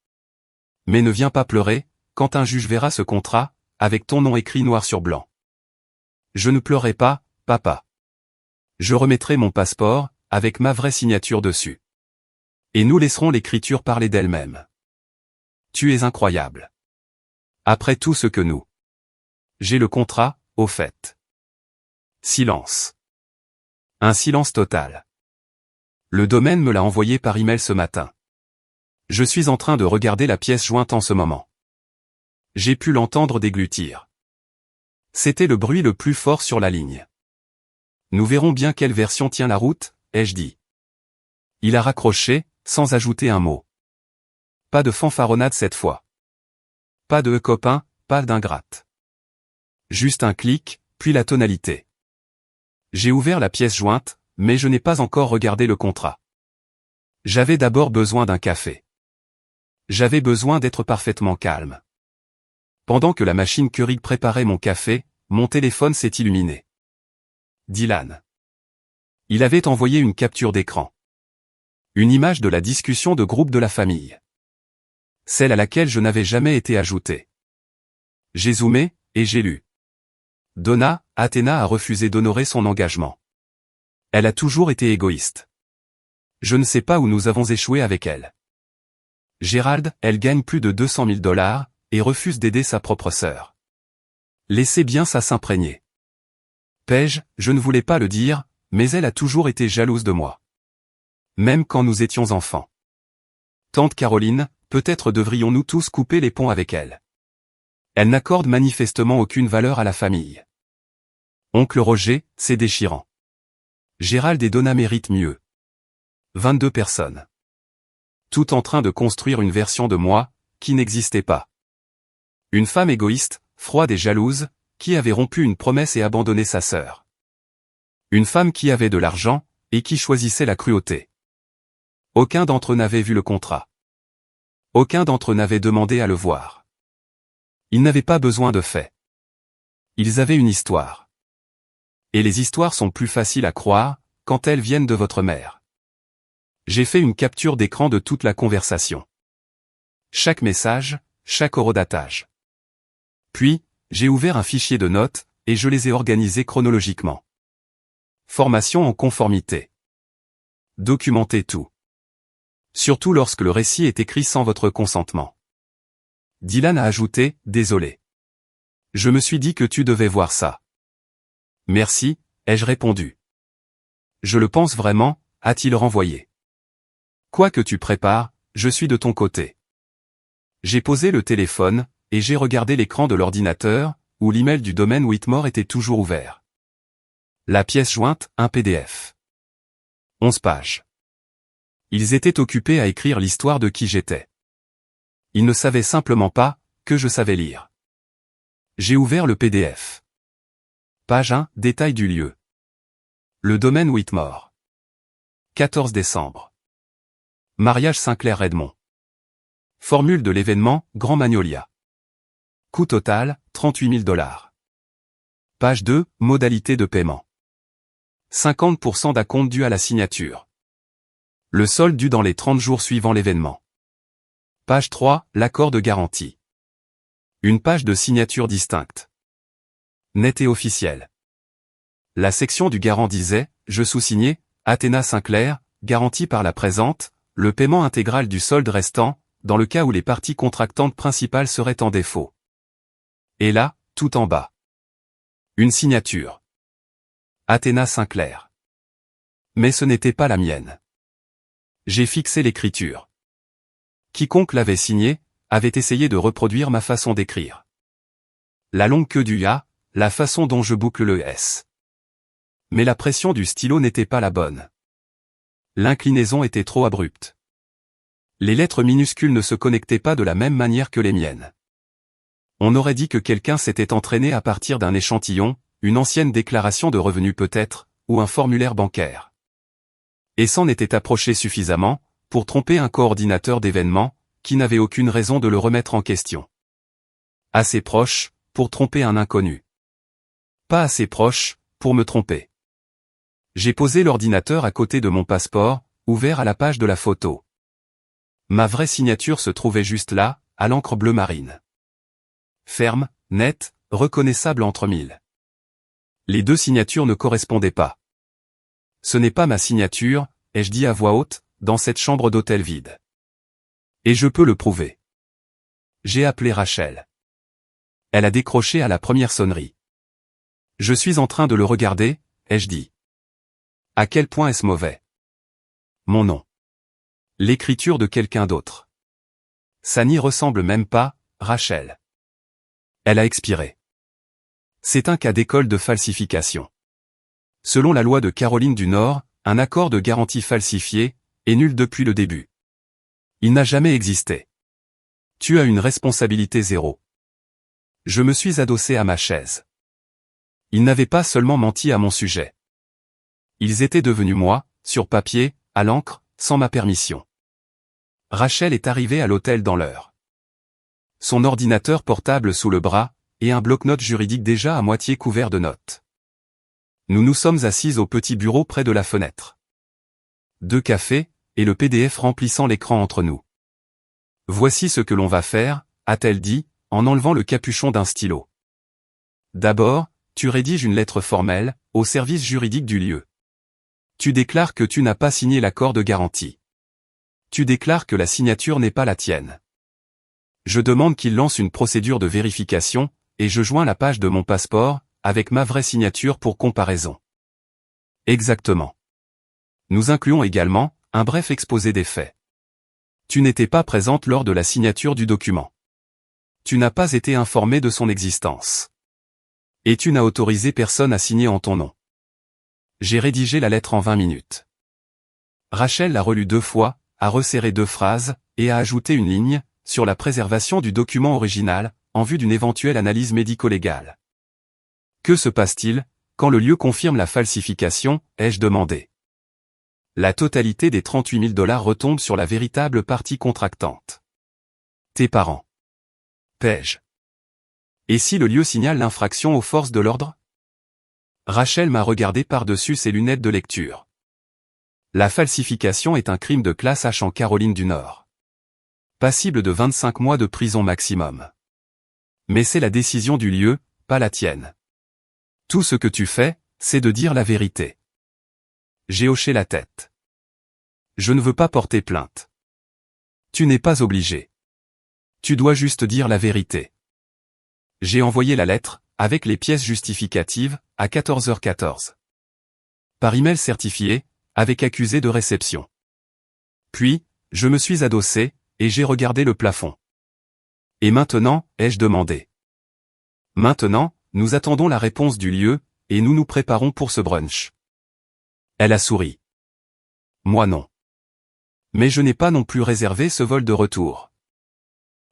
Mais ne viens pas pleurer, quand un juge verra ce contrat, avec ton nom écrit noir sur blanc. Je ne pleurerai pas, papa. Je remettrai mon passeport, avec ma vraie signature dessus. Et nous laisserons l'écriture parler d'elle-même. Tu es incroyable. Après tout ce que nous. J'ai le contrat, au fait. Silence. Un silence total. Le domaine me l'a envoyé par email ce matin. Je suis en train de regarder la pièce jointe en ce moment. J'ai pu l'entendre déglutir. C'était le bruit le plus fort sur la ligne. Nous verrons bien quelle version tient la route, ai-je dit. Il a raccroché, sans ajouter un mot. Pas de fanfaronnade cette fois. Pas de copain, pas d'ingrate. Juste un clic, puis la tonalité. J'ai ouvert la pièce jointe, mais je n'ai pas encore regardé le contrat. J'avais d'abord besoin d'un café. J'avais besoin d'être parfaitement calme. Pendant que la machine Keurig préparait mon café, mon téléphone s'est illuminé. Dylan. Il avait envoyé une capture d'écran. Une image de la discussion de groupe de la famille. Celle à laquelle je n'avais jamais été ajouté. J'ai zoomé, et j'ai lu. Donna, Athéna a refusé d'honorer son engagement. Elle a toujours été égoïste. Je ne sais pas où nous avons échoué avec elle. Gérald, elle gagne plus de 200 000 $, et refuse d'aider sa propre sœur. Laissez bien ça s'imprégner. Paige, je ne voulais pas le dire, mais elle a toujours été jalouse de moi. Même quand nous étions enfants. Tante Caroline, peut-être devrions-nous tous couper les ponts avec elle. Elle n'accorde manifestement aucune valeur à la famille. Oncle Roger, c'est déchirant. Gérald et Donna méritent mieux. 22 personnes. Tout en train de construire une version de moi, qui n'existait pas. Une femme égoïste, froide et jalouse, qui avait rompu une promesse et abandonné sa sœur. Une femme qui avait de l'argent, et qui choisissait la cruauté. Aucun d'entre eux n'avait vu le contrat. Aucun d'entre eux n'avait demandé à le voir. Ils n'avaient pas besoin de faits. Ils avaient une histoire. Et les histoires sont plus faciles à croire, quand elles viennent de votre mère. J'ai fait une capture d'écran de toute la conversation. Chaque message, chaque horodatage. Puis, j'ai ouvert un fichier de notes, et je les ai organisés chronologiquement. Formation en conformité. Documentez tout. Surtout lorsque le récit est écrit sans votre consentement. Dylan a ajouté, désolé. Je me suis dit que tu devais voir ça. Merci, ai-je répondu. Je le pense vraiment, a-t-il renvoyé. Quoi que tu prépares, je suis de ton côté. J'ai posé le téléphone, et j'ai regardé l'écran de l'ordinateur, où l'email du domaine Whitmore était toujours ouvert. La pièce jointe, un PDF. 11 pages. Ils étaient occupés à écrire l'histoire de qui j'étais. Ils ne savaient simplement pas que je savais lire. J'ai ouvert le PDF. Page 1, détail du lieu. Le domaine Whitmore. 14 décembre. Mariage Sinclair-Redmond. Formule de l'événement, Grand Magnolia. Coût total, 38 000 $. Page 2, modalité de paiement. 50% d'acompte dû à la signature. Le solde dû dans les 30 jours suivant l'événement. Page 3, l'accord de garantie. Une page de signature distincte. Net et officiel. La section du garant disait, je sous-signais, Athéna Sinclair, garantie par la présente, le paiement intégral du solde restant, dans le cas où les parties contractantes principales seraient en défaut. Et là, tout en bas. Une signature. Athéna Sinclair. Mais ce n'était pas la mienne. J'ai fixé l'écriture. Quiconque l'avait signée, avait essayé de reproduire ma façon d'écrire. La longue queue du A, la façon dont je boucle le S. Mais la pression du stylo n'était pas la bonne. L'inclinaison était trop abrupte. Les lettres minuscules ne se connectaient pas de la même manière que les miennes. On aurait dit que quelqu'un s'était entraîné à partir d'un échantillon, une ancienne déclaration de revenus peut-être, ou un formulaire bancaire. Et s'en était approché suffisamment, pour tromper un coordinateur d'événements, qui n'avait aucune raison de le remettre en question. Assez proche, pour tromper un inconnu. Pas assez proche, pour me tromper. J'ai posé l'ordinateur à côté de mon passeport, ouvert à la page de la photo. Ma vraie signature se trouvait juste là, à l'encre bleu marine. Ferme, nette, reconnaissable entre mille. Les deux signatures ne correspondaient pas. Ce n'est pas ma signature, ai-je dit à voix haute, dans cette chambre d'hôtel vide. Et je peux le prouver. J'ai appelé Rachel. Elle a décroché à la première sonnerie. Je suis en train de le regarder, ai-je dit. À quel point est-ce mauvais? Mon nom. L'écriture de quelqu'un d'autre. Ça n'y ressemble même pas, Rachel. Elle a expiré. C'est un cas d'école de falsification. Selon la loi de Caroline du Nord, un accord de garantie falsifié est nul depuis le début. Il n'a jamais existé. Tu as une responsabilité zéro. Je me suis adossé à ma chaise. Ils n'avaient pas seulement menti à mon sujet. Ils étaient devenus moi, sur papier, à l'encre, sans ma permission. Rachel est arrivée à l'hôtel dans l'heure. Son ordinateur portable sous le bras, et un bloc-notes juridique déjà à moitié couvert de notes. Nous nous sommes assis au petit bureau près de la fenêtre. 2 cafés, et le PDF remplissant l'écran entre nous. Voici ce que l'on va faire, a-t-elle dit, en enlevant le capuchon d'un stylo. D'abord, tu rédiges une lettre formelle, au service juridique du lieu. Tu déclares que tu n'as pas signé l'accord de garantie. Tu déclares que la signature n'est pas la tienne. Je demande qu'il lance une procédure de vérification, et je joins la page de mon passeport, avec ma vraie signature pour comparaison. Exactement. Nous incluons également, un bref exposé des faits. Tu n'étais pas présente lors de la signature du document. Tu n'as pas été informé de son existence. Et tu n'as autorisé personne à signer en ton nom. J'ai rédigé la lettre en 20 minutes. Rachel l'a relue 2 fois, a resserré 2 phrases, et a ajouté une ligne, sur la préservation du document original, en vue d'une éventuelle analyse médico-légale. Que se passe-t-il, quand le lieu confirme la falsification, ai-je demandé. La totalité des 38 000 $ retombe sur la véritable partie contractante. Tes parents. Paige. Et si le lieu signale l'infraction aux forces de l'ordre? Rachel m'a regardé par-dessus ses lunettes de lecture. La falsification est un crime de classe H en Caroline du Nord. Passible de 25 mois de prison maximum. Mais c'est la décision du lieu, pas la tienne. Tout ce que tu fais, c'est de dire la vérité. J'ai hoché la tête. Je ne veux pas porter plainte. Tu n'es pas obligé. Tu dois juste dire la vérité. J'ai envoyé la lettre, avec les pièces justificatives, à 14h14. Par email certifié, avec accusé de réception. Puis, je me suis adossé, et j'ai regardé le plafond. Et maintenant, ai-je demandé. Maintenant, nous attendons la réponse du lieu, et nous nous préparons pour ce brunch. Elle a souri. Moi non. Mais je n'ai pas non plus réservé ce vol de retour.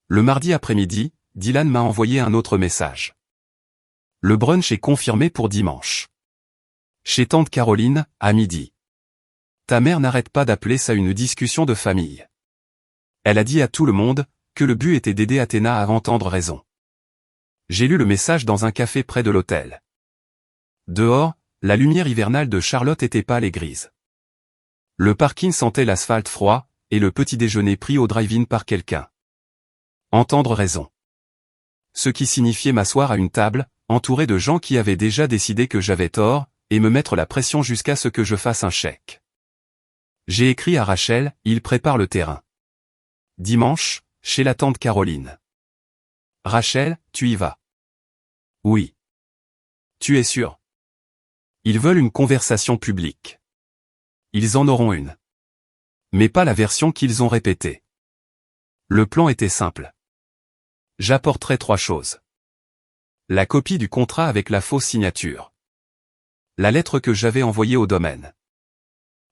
Le mardi après-midi, Dylan m'a envoyé un autre message. Le brunch est confirmé pour dimanche. Chez tante Caroline, à midi. Ta mère n'arrête pas d'appeler ça une discussion de famille. Elle a dit à tout le monde que le but était d'aider Athéna à entendre raison. J'ai lu le message dans un café près de l'hôtel. Dehors, la lumière hivernale de Charlotte était pâle et grise. Le parking sentait l'asphalte froid, et le petit déjeuner pris au drive-in par quelqu'un. Entendre raison. Ce qui signifiait m'asseoir à une table, entouré de gens qui avaient déjà décidé que j'avais tort, et me mettre la pression jusqu'à ce que je fasse un chèque. J'ai écrit à Rachel, il prépare le terrain. Dimanche, chez la tante Caroline. Rachel, tu y vas? Oui. Tu es sûr? Ils veulent une conversation publique. Ils en auront une. Mais pas la version qu'ils ont répétée. Le plan était simple. J'apporterai 3 choses. La copie du contrat avec la fausse signature. La lettre que j'avais envoyée au domaine.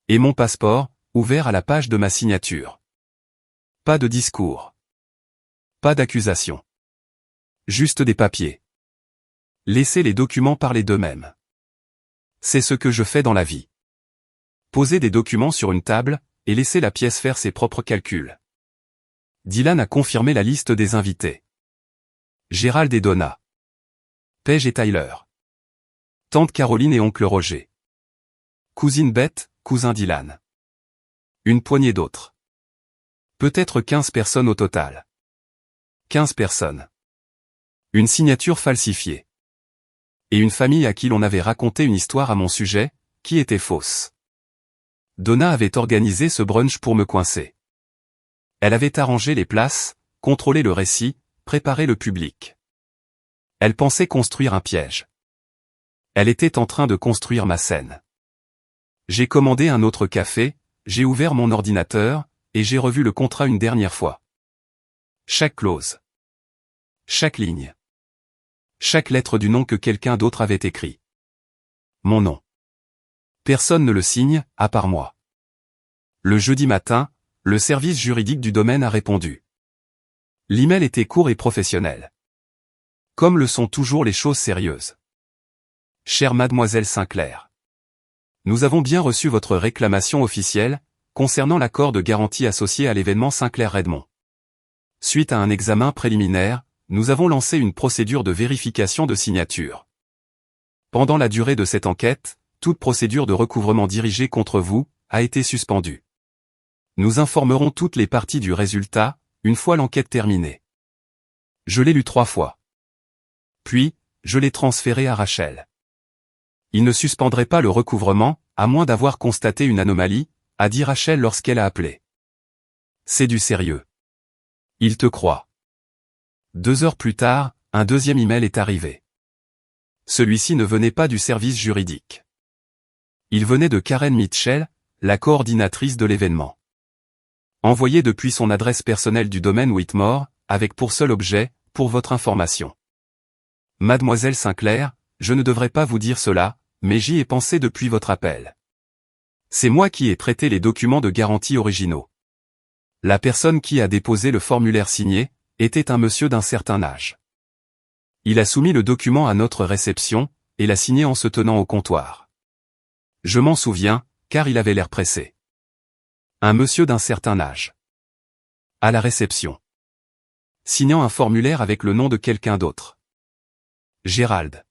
Et mon passeport, ouvert à la page de ma signature. Pas de discours. Pas d'accusation. Juste des papiers. Laissez les documents parler d'eux-mêmes. C'est ce que je fais dans la vie. Poser des documents sur une table, et laisser la pièce faire ses propres calculs. Dylan a confirmé la liste des invités. Gérald et Donna. Paige et Tyler. Tante Caroline et oncle Roger. Cousine Beth, cousin Dylan. Une poignée d'autres. Peut-être 15 personnes au total. 15 personnes. Une signature falsifiée. Et une famille à qui l'on avait raconté une histoire à mon sujet, qui était fausse. Donna avait organisé ce brunch pour me coincer. Elle avait arrangé les places, contrôlé le récit, préparé le public. Elle pensait construire un piège. Elle était en train de construire ma scène. J'ai commandé un autre café, j'ai ouvert mon ordinateur, et j'ai revu le contrat une dernière fois. Chaque clause. Chaque ligne. Chaque lettre du nom que quelqu'un d'autre avait écrit. Mon nom. Personne ne le signe, à part moi. Le jeudi matin, le service juridique du domaine a répondu. L'email était court et professionnel. Comme le sont toujours les choses sérieuses. Chère mademoiselle Sinclair. Nous avons bien reçu votre réclamation officielle, concernant l'accord de garantie associé à l'événement Sinclair-Redmond. Suite à un examen préliminaire, nous avons lancé une procédure de vérification de signature. Pendant la durée de cette enquête, toute procédure de recouvrement dirigée contre vous a été suspendue. Nous informerons toutes les parties du résultat, une fois l'enquête terminée. Je l'ai lu 3 fois. Puis, je l'ai transféré à Rachel. Il ne suspendrait pas le recouvrement, à moins d'avoir constaté une anomalie, a dit Rachel lorsqu'elle a appelé. C'est du sérieux. Il te croit. 2 heures plus tard, un deuxième email est arrivé. Celui-ci ne venait pas du service juridique. Il venait de Karen Mitchell, la coordinatrice de l'événement. Envoyé depuis son adresse personnelle du domaine Whitmore, avec pour seul objet, pour votre information. Mademoiselle Sinclair, je ne devrais pas vous dire cela, mais j'y ai pensé depuis votre appel. C'est moi qui ai traité les documents de garantie originaux. La personne qui a déposé le formulaire signé, était un monsieur d'un certain âge. Il a soumis le document à notre réception, et l'a signé en se tenant au comptoir. Je m'en souviens, car il avait l'air pressé. Un monsieur d'un certain âge. À la réception. Signant un formulaire avec le nom de quelqu'un d'autre. Gérald.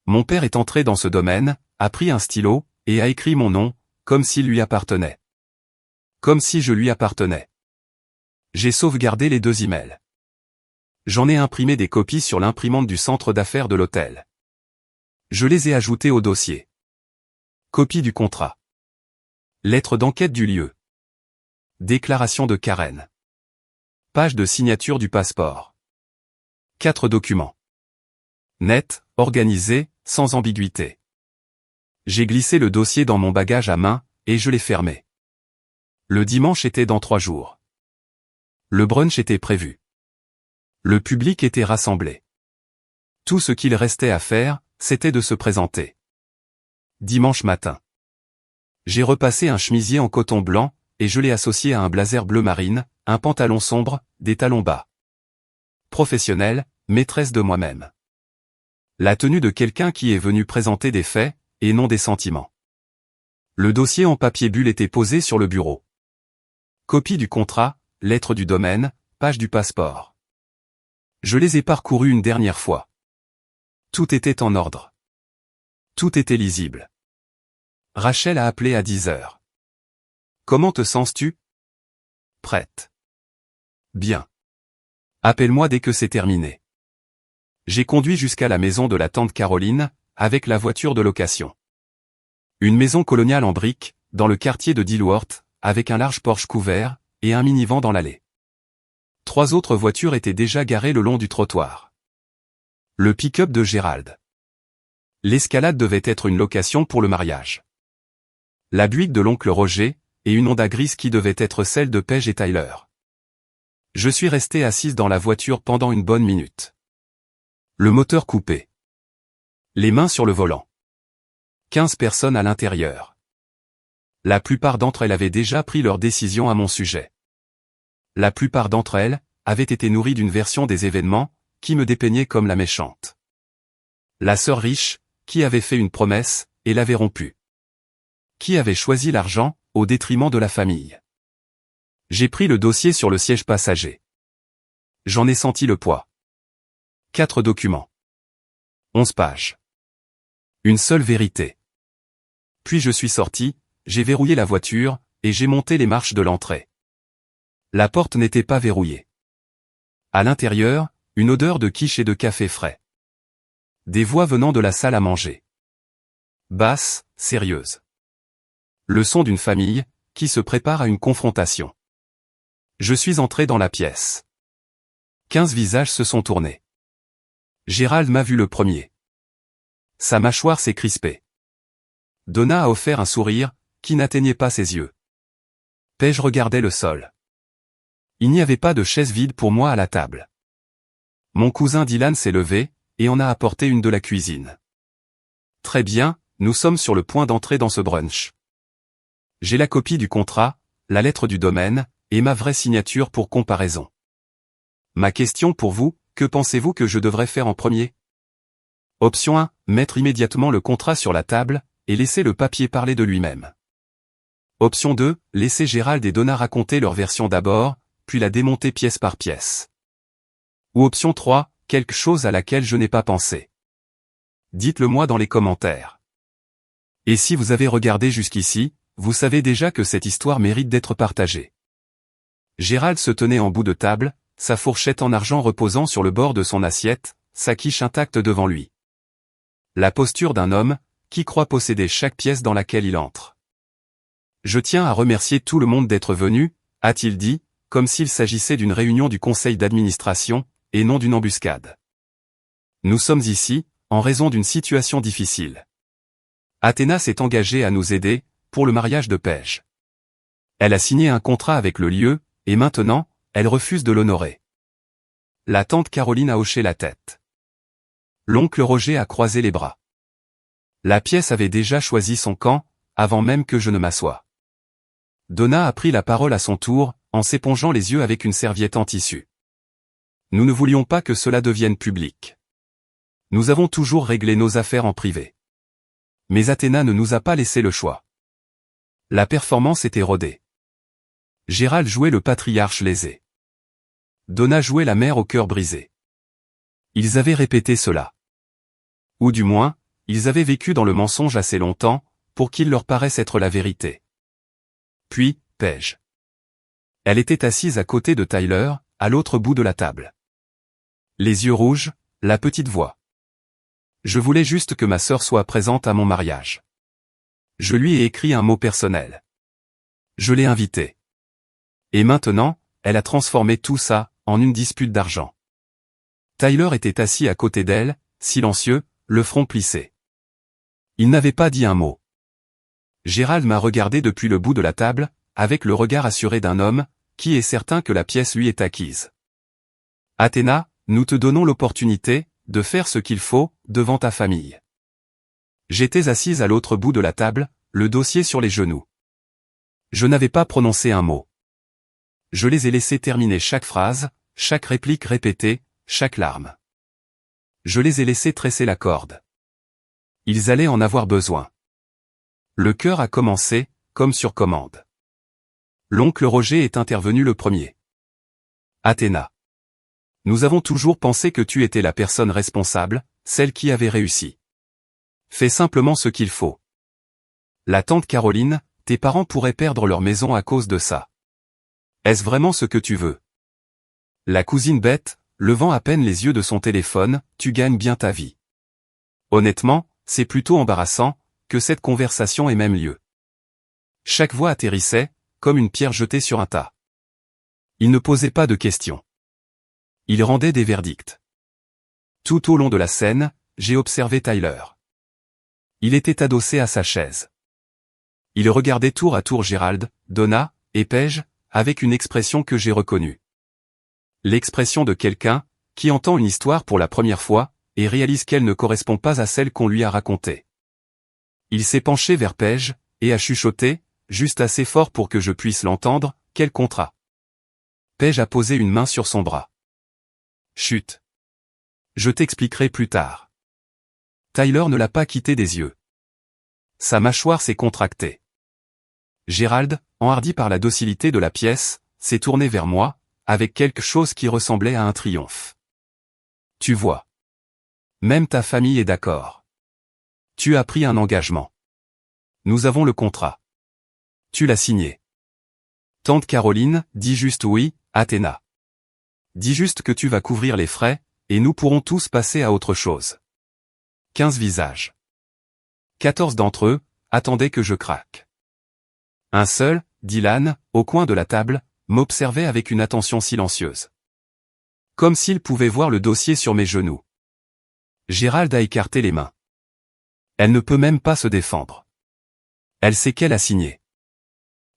Mon père est entré dans ce domaine, a pris un stylo, et a écrit mon nom, comme s'il lui appartenait. Comme si je lui appartenais. J'ai sauvegardé les 2 emails. J'en ai imprimé des copies sur l'imprimante du centre d'affaires de l'hôtel. Je les ai ajoutés au dossier. Copie du contrat. Lettre d'enquête du lieu. Déclaration de Karen. Page de signature du passeport. 4 documents. Net, organisé, sans ambiguïté. J'ai glissé le dossier dans mon bagage à main, et je l'ai fermé. Le dimanche était dans 3 jours. Le brunch était prévu. Le public était rassemblé. Tout ce qu'il restait à faire, c'était de se présenter. Dimanche matin. J'ai repassé un chemisier en coton blanc, et je l'ai associé à un blazer bleu marine, un pantalon sombre, des talons bas. Professionnelle, maîtresse de moi-même. La tenue de quelqu'un qui est venu présenter des faits, et non des sentiments. Le dossier en papier bulle était posé sur le bureau. Copie du contrat, lettre du domaine, page du passeport. Je les ai parcourus une dernière fois. Tout était en ordre. Tout était lisible. Rachel a appelé à 10 heures. Comment te sens-tu? Prête. Bien. Appelle-moi dès que c'est terminé. J'ai conduit jusqu'à la maison de la tante Caroline, avec la voiture de location. Une maison coloniale en briques, dans le quartier de Dilworth, avec un large Porsche couvert, et un minivan dans l'allée. 3 autres voitures étaient déjà garées le long du trottoir. Le pick-up de Gérald. L'escalade devait être une location pour le mariage. La Buick de l'oncle Roger, et une Honda grise qui devait être celle de Paige et Tyler. Je suis resté assise dans la voiture pendant une bonne minute. Le moteur coupé. Les mains sur le volant. 15 personnes à l'intérieur. La plupart d'entre elles avaient déjà pris leur décision à mon sujet. La plupart d'entre elles avaient été nourries d'une version des événements qui me dépeignait comme la méchante. La sœur riche, qui avait fait une promesse, et l'avait rompue. Qui avait choisi l'argent, au détriment de la famille. J'ai pris le dossier sur le siège passager. J'en ai senti le poids. 4 documents. 11 pages. Une seule vérité. Puis je suis sorti, j'ai verrouillé la voiture, et j'ai monté les marches de l'entrée. La porte n'était pas verrouillée. À l'intérieur, une odeur de quiche et de café frais. Des voix venant de la salle à manger. Basses, sérieuses. Le son d'une famille, qui se prépare à une confrontation. Je suis entré dans la pièce. 15 visages se sont tournés. Gérald m'a vu le premier. Sa mâchoire s'est crispée. Donna a offert un sourire, qui n'atteignait pas ses yeux. Paige regardait le sol. Il n'y avait pas de chaise vide pour moi à la table. Mon cousin Dylan s'est levé, et en a apporté une de la cuisine. Très bien, nous sommes sur le point d'entrer dans ce brunch. J'ai la copie du contrat, la lettre du domaine, et ma vraie signature pour comparaison. Ma question pour vous, que pensez-vous que je devrais faire en premier? Option 1, mettre immédiatement le contrat sur la table, et laisser le papier parler de lui-même. Option 2, laisser Gérald et Donna raconter leur version d'abord, puis la démonter pièce par pièce. Ou option 3, quelque chose à laquelle je n'ai pas pensé. Dites-le moi dans les commentaires. Et si vous avez regardé jusqu'ici, vous savez déjà que cette histoire mérite d'être partagée. Gérald se tenait en bout de table, sa fourchette en argent reposant sur le bord de son assiette, sa quiche intacte devant lui. La posture d'un homme, qui croit posséder chaque pièce dans laquelle il entre. Je tiens à remercier tout le monde d'être venu, a-t-il dit, comme s'il s'agissait d'une réunion du conseil d'administration, et non d'une embuscade. Nous sommes ici, en raison d'une situation difficile. Athéna s'est engagée à nous aider, pour le mariage de Paige. Elle a signé un contrat avec le lieu, et maintenant, elle refuse de l'honorer. La tante Caroline a hoché la tête. L'oncle Roger a croisé les bras. La pièce avait déjà choisi son camp, avant même que je ne m'assoie. Donna a pris la parole à son tour, en s'épongeant les yeux avec une serviette en tissu. Nous ne voulions pas que cela devienne public. Nous avons toujours réglé nos affaires en privé. Mais Athéna ne nous a pas laissé le choix. La performance était rodée. Gérald jouait le patriarche lésé. Donna jouait la mère au cœur brisé. Ils avaient répété cela. Ou du moins, ils avaient vécu dans le mensonge assez longtemps, pour qu'il leur paraisse être la vérité. Puis, Paige. Elle était assise à côté de Tyler, à l'autre bout de la table. Les yeux rouges, la petite voix. Je voulais juste que ma sœur soit présente à mon mariage. Je lui ai écrit un mot personnel. Je l'ai invitée. Et maintenant, elle a transformé tout ça en une dispute d'argent. Tyler était assis à côté d'elle, silencieux, le front plissé. Il n'avait pas dit un mot. Gérald m'a regardé depuis le bout de la table, avec le regard assuré d'un homme, qui est certain que la pièce lui est acquise. Athéna, nous te donnons l'opportunité de faire ce qu'il faut devant ta famille. J'étais assise à l'autre bout de la table, le dossier sur les genoux. Je n'avais pas prononcé un mot. Je les ai laissés terminer chaque phrase, chaque réplique répétée, chaque larme. Je les ai laissés tresser la corde. Ils allaient en avoir besoin. Le chœur a commencé, comme sur commande. L'oncle Roger est intervenu le premier. Athéna. Nous avons toujours pensé que tu étais la personne responsable, celle qui avait réussi. Fais simplement ce qu'il faut. La tante Caroline, tes parents pourraient perdre leur maison à cause de ça. Est-ce vraiment ce que tu veux? La cousine Bette, levant à peine les yeux de son téléphone, tu gagnes bien ta vie. Honnêtement, c'est plutôt embarrassant, que cette conversation ait même lieu. Chaque voix atterrissait, comme une pierre jetée sur un tas. Il ne posait pas de questions. Il rendait des verdicts. Tout au long de la scène, j'ai observé Tyler. Il était adossé à sa chaise. Il regardait tour à tour Gérald, Donna, et Paige, avec une expression que j'ai reconnue. L'expression de quelqu'un, qui entend une histoire pour la première fois, et réalise qu'elle ne correspond pas à celle qu'on lui a racontée. Il s'est penché vers Paige, et a chuchoté, juste assez fort pour que je puisse l'entendre, quel contrat. Paige a posé une main sur son bras. Chut. Je t'expliquerai plus tard. Tyler ne l'a pas quitté des yeux. Sa mâchoire s'est contractée. Gérald, enhardi par la docilité de la pièce, s'est tourné vers moi, avec quelque chose qui ressemblait à un triomphe. Tu vois. Même ta famille est d'accord. Tu as pris un engagement. Nous avons le contrat. Tu l'as signé. Tante Caroline, dis juste oui, Athéna. Dis juste que tu vas couvrir les frais, et nous pourrons tous passer à autre chose. 15 visages. 14 d'entre eux, attendaient que je craque. Un seul, Dylan, au coin de la table, m'observait avec une attention silencieuse. Comme s'il pouvait voir le dossier sur mes genoux. Gérald a écarté les mains. Elle ne peut même pas se défendre. Elle sait qu'elle a signé.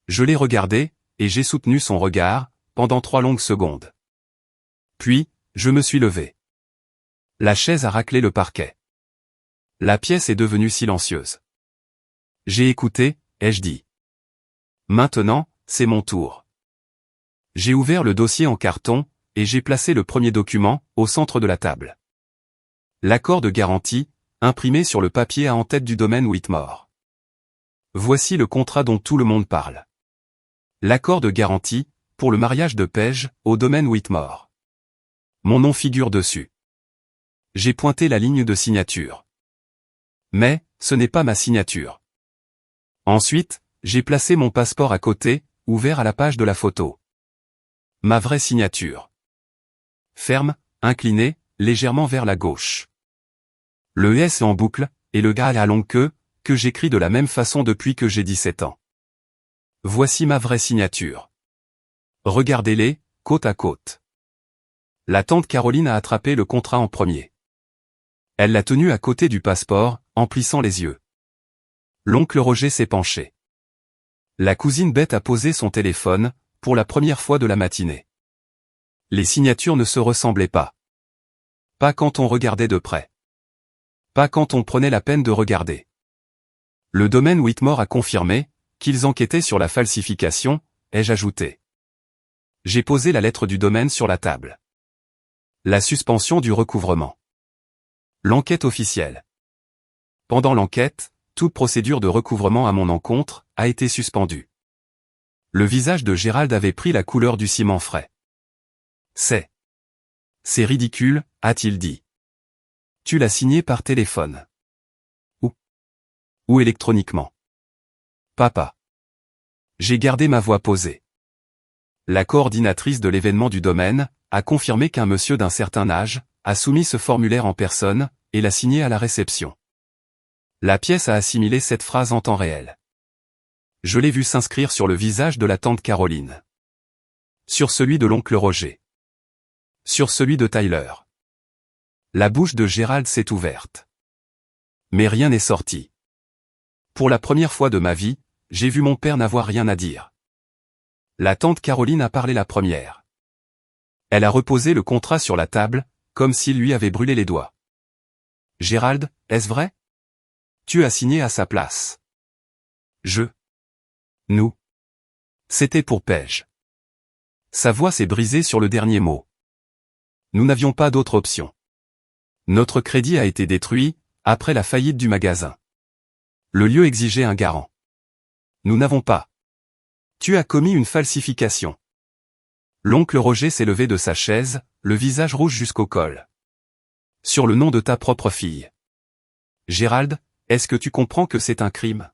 Je l'ai regardé, et j'ai soutenu son regard, pendant 3 longues secondes. Puis, je me suis levé. La chaise a raclé le parquet. La pièce est devenue silencieuse. J'ai écouté, ai-je dit. Maintenant, c'est mon tour. J'ai ouvert le dossier en carton, et j'ai placé le premier document, au centre de la table. L'accord de garantie, imprimé sur le papier à en tête du domaine Whitmore. Voici le contrat dont tout le monde parle. L'accord de garantie, pour le mariage de Paige, au domaine Whitmore. Mon nom figure dessus. J'ai pointé la ligne de signature. Mais, ce n'est pas ma signature. Ensuite, j'ai placé mon passeport à côté, ouvert à la page de la photo. Ma vraie signature. Ferme, inclinée, légèrement vers la gauche. Le S est en boucle, et le gras à longue queue, que j'écris de la même façon depuis que j'ai 17 ans. Voici ma vraie signature. Regardez-les, côte à côte. La tante Caroline a attrapé le contrat en premier. Elle l'a tenu à côté du passeport, en plissant les yeux. L'oncle Roger s'est penché. La cousine Bette a posé son téléphone, pour la première fois de la matinée. Les signatures ne se ressemblaient pas. Pas quand on regardait de près. Pas quand on prenait la peine de regarder. Le domaine Whitmore a confirmé qu'ils enquêtaient sur la falsification, ai-je ajouté. J'ai posé la lettre du domaine sur la table. La suspension du recouvrement. L'enquête officielle. Pendant l'enquête, toute procédure de recouvrement à mon encontre a été suspendue. Le visage de Gérald avait pris la couleur du ciment frais. C'est ridicule, a-t-il dit. Tu l'as signé par téléphone. Ou électroniquement. Papa. J'ai gardé ma voix posée. La coordinatrice de l'événement du domaine a confirmé qu'un monsieur d'un certain âge a soumis ce formulaire en personne et l'a signé à la réception. La pièce a assimilé cette phrase en temps réel. Je l'ai vu s'inscrire sur le visage de la tante Caroline. Sur celui de l'oncle Roger. Sur celui de Tyler. La bouche de Gérald s'est ouverte. Mais rien n'est sorti. Pour la première fois de ma vie, j'ai vu mon père n'avoir rien à dire. La tante Caroline a parlé la première. Elle a reposé le contrat sur la table, comme s'il lui avait brûlé les doigts. Gérald, est-ce vrai? Tu as signé à sa place. Nous. C'était pour Paige. Sa voix s'est brisée sur le dernier mot. Nous n'avions pas d'autre option. Notre crédit a été détruit, après la faillite du magasin. Le lieu exigeait un garant. Nous n'avons pas. Tu as commis une falsification. L'oncle Roger s'est levé de sa chaise, le visage rouge jusqu'au col. Sur le nom de ta propre fille. Gérald, est-ce que tu comprends que c'est un crime?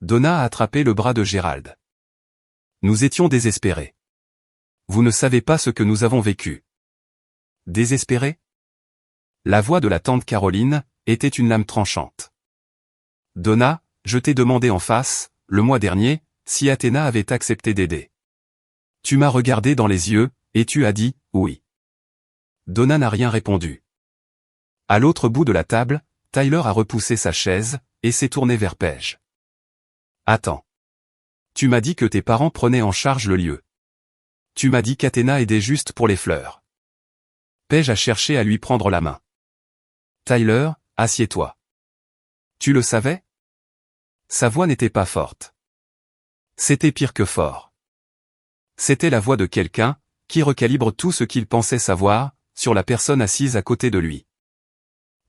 Donna a attrapé le bras de Gérald. Nous étions désespérés. Vous ne savez pas ce que nous avons vécu. Désespérés? La voix de la tante Caroline était une lame tranchante. Donna, je t'ai demandé en face, le mois dernier, si Athéna avait accepté d'aider. Tu m'as regardé dans les yeux, et tu as dit, oui. Donna n'a rien répondu. À l'autre bout de la table, Tyler a repoussé sa chaise, et s'est tourné vers Paige. Attends. Tu m'as dit que tes parents prenaient en charge le lieu. Tu m'as dit qu'Athéna aidait juste pour les fleurs. Paige a cherché à lui prendre la main. Tyler, assieds-toi. Tu le savais? Sa voix n'était pas forte. C'était pire que fort. C'était la voix de quelqu'un qui recalibre tout ce qu'il pensait savoir sur la personne assise à côté de lui.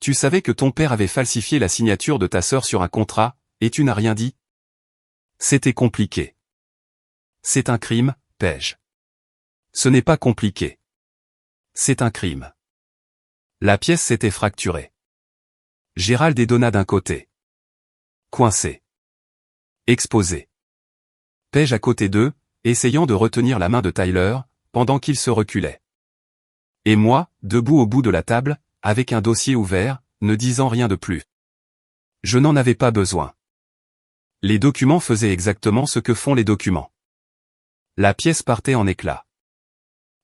Tu savais que ton père avait falsifié la signature de ta sœur sur un contrat, et tu n'as rien dit? C'était compliqué. C'est un crime, Paige. Ce n'est pas compliqué. C'est un crime. La pièce s'était fracturée. Gérald et Donna d'un côté. Coincés. Exposés. Paige à côté d'eux, essayant de retenir la main de Tyler, pendant qu'il se reculait. Et moi, debout au bout de la table, avec un dossier ouvert, ne disant rien de plus. Je n'en avais pas besoin. Les documents faisaient exactement ce que font les documents. La pièce partait en éclats.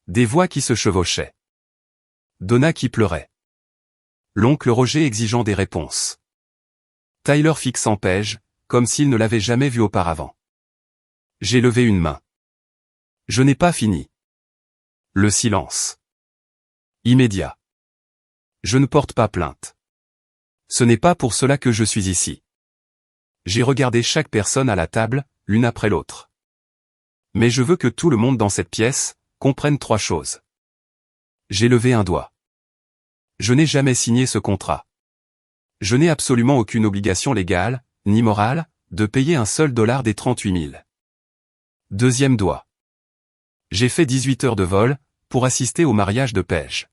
Des voix qui se chevauchaient. Donna qui pleurait. L'oncle Roger exigeant des réponses. Tyler fixant Paige, comme s'il ne l'avait jamais vue auparavant. J'ai levé une main. Je n'ai pas fini. Le silence. Immédiat. Je ne porte pas plainte. Ce n'est pas pour cela que je suis ici. J'ai regardé chaque personne à la table, l'une après l'autre. Mais je veux que tout le monde dans cette pièce comprenne 3 choses. J'ai levé un doigt. Je n'ai jamais signé ce contrat. Je n'ai absolument aucune obligation légale, ni morale, de payer un seul dollar des 38 000. Deuxième doigt. J'ai fait 18 heures de vol, pour assister au mariage de Paige.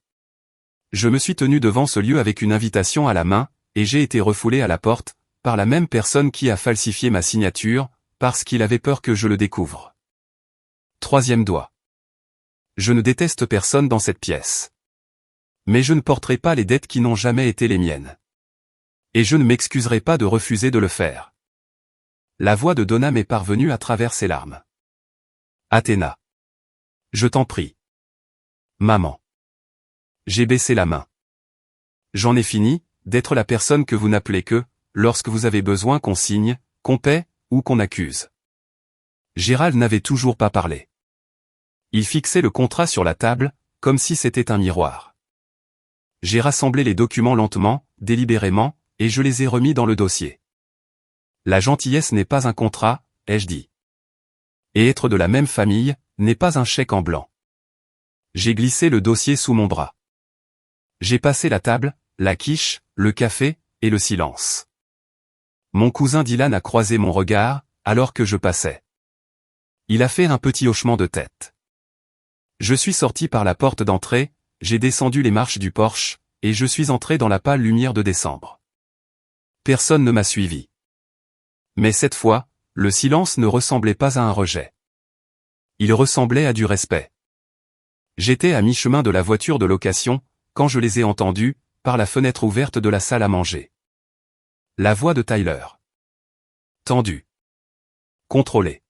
Je me suis tenu devant ce lieu avec une invitation à la main, et j'ai été refoulé à la porte, par la même personne qui a falsifié ma signature, parce qu'il avait peur que je le découvre. Troisième doigt. Je ne déteste personne dans cette pièce. Mais je ne porterai pas les dettes qui n'ont jamais été les miennes. Et je ne m'excuserai pas de refuser de le faire. La voix de Donna m'est parvenue à travers ses larmes. Athéna. Je t'en prie. Maman. J'ai baissé la main. J'en ai fini, d'être la personne que vous n'appelez que, lorsque vous avez besoin qu'on signe, qu'on paie, ou qu'on accuse. Gérald n'avait toujours pas parlé. Il fixait le contrat sur la table, comme si c'était un miroir. J'ai rassemblé les documents lentement, délibérément, et je les ai remis dans le dossier. La gentillesse n'est pas un contrat, ai-je dit. Et être de la même famille, n'est pas un chèque en blanc. J'ai glissé le dossier sous mon bras. J'ai passé la table, la quiche, le café, et le silence. Mon cousin Dylan a croisé mon regard, alors que je passais. Il a fait un petit hochement de tête. Je suis sorti par la porte d'entrée, j'ai descendu les marches du porche, et je suis entré dans la pâle lumière de décembre. Personne ne m'a suivi. Mais cette fois, le silence ne ressemblait pas à un rejet. Il ressemblait à du respect. J'étais à mi-chemin de la voiture de location, quand je les ai entendus, par la fenêtre ouverte de la salle à manger. La voix de Tyler. Tendue. Contrôlée.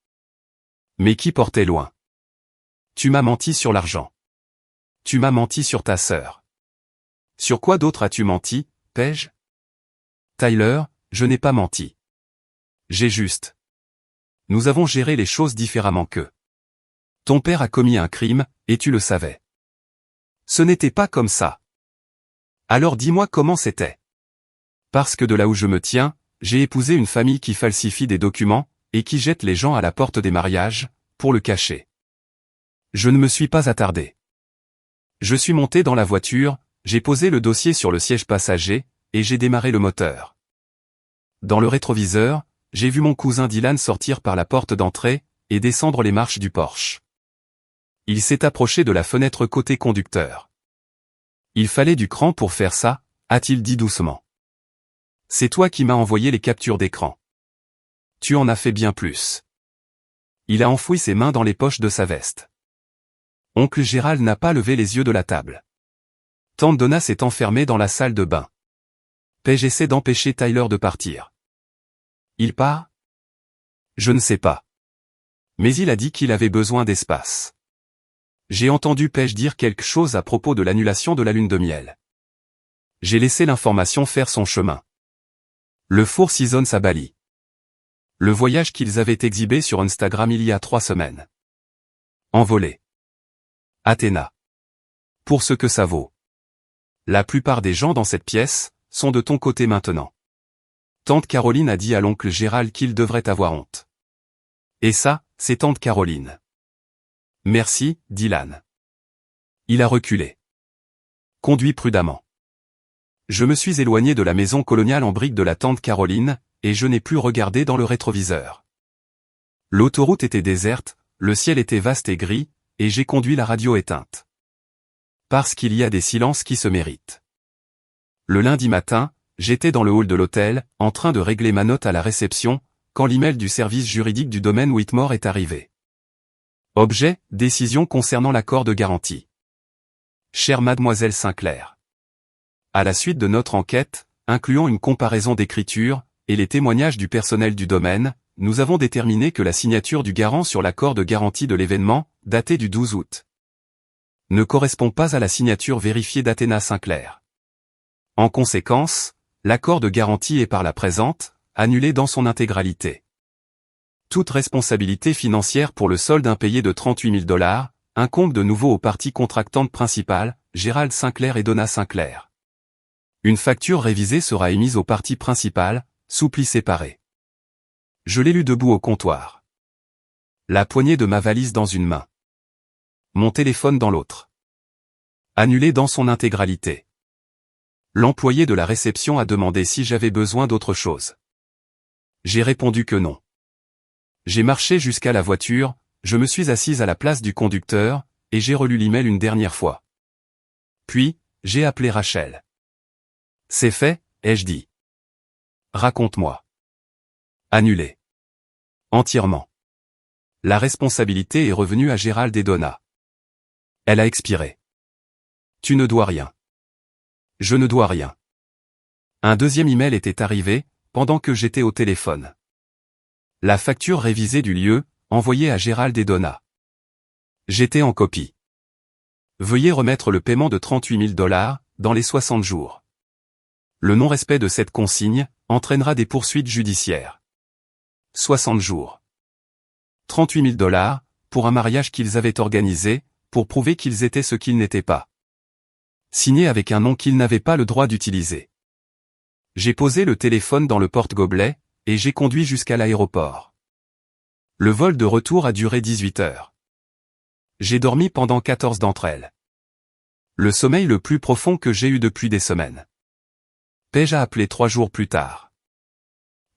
Mais qui portait loin. Tu m'as menti sur l'argent. Tu m'as menti sur ta sœur. Sur quoi d'autre as-tu menti, Paige? Tyler, je n'ai pas menti. J'ai juste. Nous avons géré les choses différemment qu'eux. Ton père a commis un crime, et tu le savais. Ce n'était pas comme ça. Alors dis-moi comment c'était. Parce que de là où je me tiens, j'ai épousé une famille qui falsifie des documents, et qui jette les gens à la porte des mariages, pour le cacher. Je ne me suis pas attardé. Je suis monté dans la voiture, j'ai posé le dossier sur le siège passager, et j'ai démarré le moteur. Dans le rétroviseur, j'ai vu mon cousin Dylan sortir par la porte d'entrée, et descendre les marches du Porsche. Il s'est approché de la fenêtre côté conducteur. Il fallait du cran pour faire ça, a-t-il dit doucement. C'est toi qui m'as envoyé les captures d'écran. Tu en as fait bien plus. Il a enfoui ses mains dans les poches de sa veste. Oncle Gérald n'a pas levé les yeux de la table. Tante Donna s'est enfermée dans la salle de bain. Paige essaie d'empêcher Tyler de partir. Il part? Je ne sais pas. Mais il a dit qu'il avait besoin d'espace. J'ai entendu Paige dire quelque chose à propos de l'annulation de la lune de miel. J'ai laissé l'information faire son chemin. Le Four Seasons à Bali. Le voyage qu'ils avaient exhibé sur Instagram il y a 3 semaines. Envolé. Athéna. Pour ce que ça vaut. La plupart des gens dans cette pièce sont de ton côté maintenant. Tante Caroline a dit à l'oncle Gérald qu'il devrait avoir honte. Et ça, c'est tante Caroline. Merci, Dylan. Il a reculé. Conduis prudemment. Je me suis éloigné de la maison coloniale en briques de la tante Caroline, et je n'ai plus regardé dans le rétroviseur. L'autoroute était déserte, le ciel était vaste et gris, et j'ai conduit la radio éteinte. Parce qu'il y a des silences qui se méritent. Le lundi matin, j'étais dans le hall de l'hôtel, en train de régler ma note à la réception, quand l'email du service juridique du domaine Whitmore est arrivé. Objet, décision concernant l'accord de garantie. Chère mademoiselle Sinclair. À la suite de notre enquête, incluant une comparaison d'écriture, et les témoignages du personnel du domaine, nous avons déterminé que la signature du garant sur l'accord de garantie de l'événement, daté du 12 août, ne correspond pas à la signature vérifiée d'Athéna Sinclair. En conséquence, l'accord de garantie est par la présente, annulé dans son intégralité. Toute responsabilité financière pour le solde impayé de $38 000 incombe de nouveau aux parties contractantes principales, Gérald Sinclair et Donna Sinclair. Une facture révisée sera émise aux parties principales, sous plis séparés. Je l'ai lu debout au comptoir. La poignée de ma valise dans une main. Mon téléphone dans l'autre. Annulé dans son intégralité. L'employé de la réception a demandé si j'avais besoin d'autre chose. J'ai répondu que non. J'ai marché jusqu'à la voiture, je me suis assise à la place du conducteur, et j'ai relu l'email une dernière fois. Puis, j'ai appelé Rachel. C'est fait, ai-je dit. Raconte-moi. Annulé. Entièrement. La responsabilité est revenue à Gérald et Donna. Elle a expiré. Tu ne dois rien. Je ne dois rien. Un deuxième email était arrivé, pendant que j'étais au téléphone. La facture révisée du lieu, envoyée à Gérald et Donna. J'étais en copie. Veuillez remettre le paiement de $38 000, dans les 60 jours. Le non-respect de cette consigne, entraînera des poursuites judiciaires. 60 jours. $38 000, pour un mariage qu'ils avaient organisé, pour prouver qu'ils étaient ce qu'ils n'étaient pas. Signé avec un nom qu'ils n'avaient pas le droit d'utiliser. J'ai posé le téléphone dans le porte-gobelet, et j'ai conduit jusqu'à l'aéroport. Le vol de retour a duré 18 heures. J'ai dormi pendant 14 d'entre elles. Le sommeil le plus profond que j'ai eu depuis des semaines. Paige a appelé 3 jours plus tard.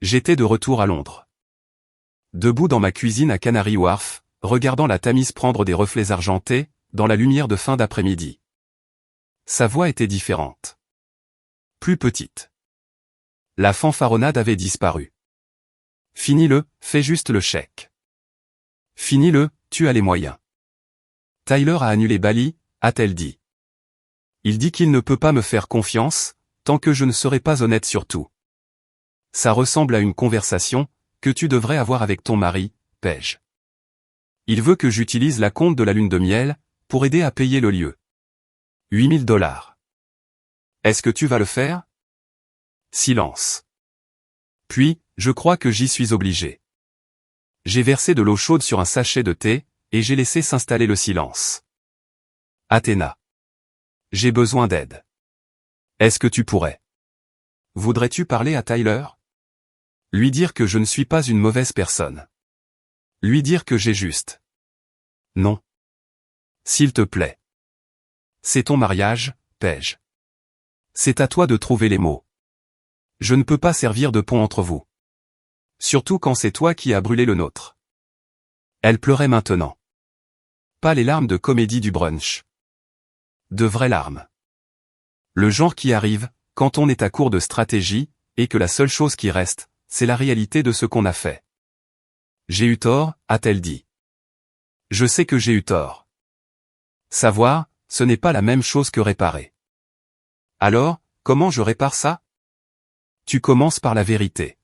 J'étais de retour à Londres. Debout dans ma cuisine à Canary Wharf, regardant la Tamise prendre des reflets argentés, dans la lumière de fin d'après-midi. Sa voix était différente. Plus petite. La fanfaronnade avait disparu. Finis-le, fais juste le chèque. Finis-le, tu as les moyens. Tyler a annulé Bali, a-t-elle dit. Il dit qu'il ne peut pas me faire confiance, tant que je ne serai pas honnête sur tout. Ça ressemble à une conversation que tu devrais avoir avec ton mari, Paige. Il veut que j'utilise la compte de la lune de miel pour aider à payer le lieu. $8 000. Est-ce que tu vas le faire? Silence. Puis, je crois que j'y suis obligé. J'ai versé de l'eau chaude sur un sachet de thé, et j'ai laissé s'installer le silence. Athéna. J'ai besoin d'aide. Est-ce que tu pourrais? Voudrais-tu parler à Tyler? Lui dire que je ne suis pas une mauvaise personne. Lui dire que j'ai juste. Non. S'il te plaît. C'est ton mariage, Paige. C'est à toi de trouver les mots. Je ne peux pas servir de pont entre vous. Surtout quand c'est toi qui as brûlé le nôtre. Elle pleurait maintenant. Pas les larmes de comédie du brunch. De vraies larmes. Le genre qui arrive, quand on est à court de stratégie, et que la seule chose qui reste, c'est la réalité de ce qu'on a fait. J'ai eu tort, a-t-elle dit. Je sais que j'ai eu tort. Savoir, ce n'est pas la même chose que réparer. Alors, comment je répare ça? Tu commences par la vérité.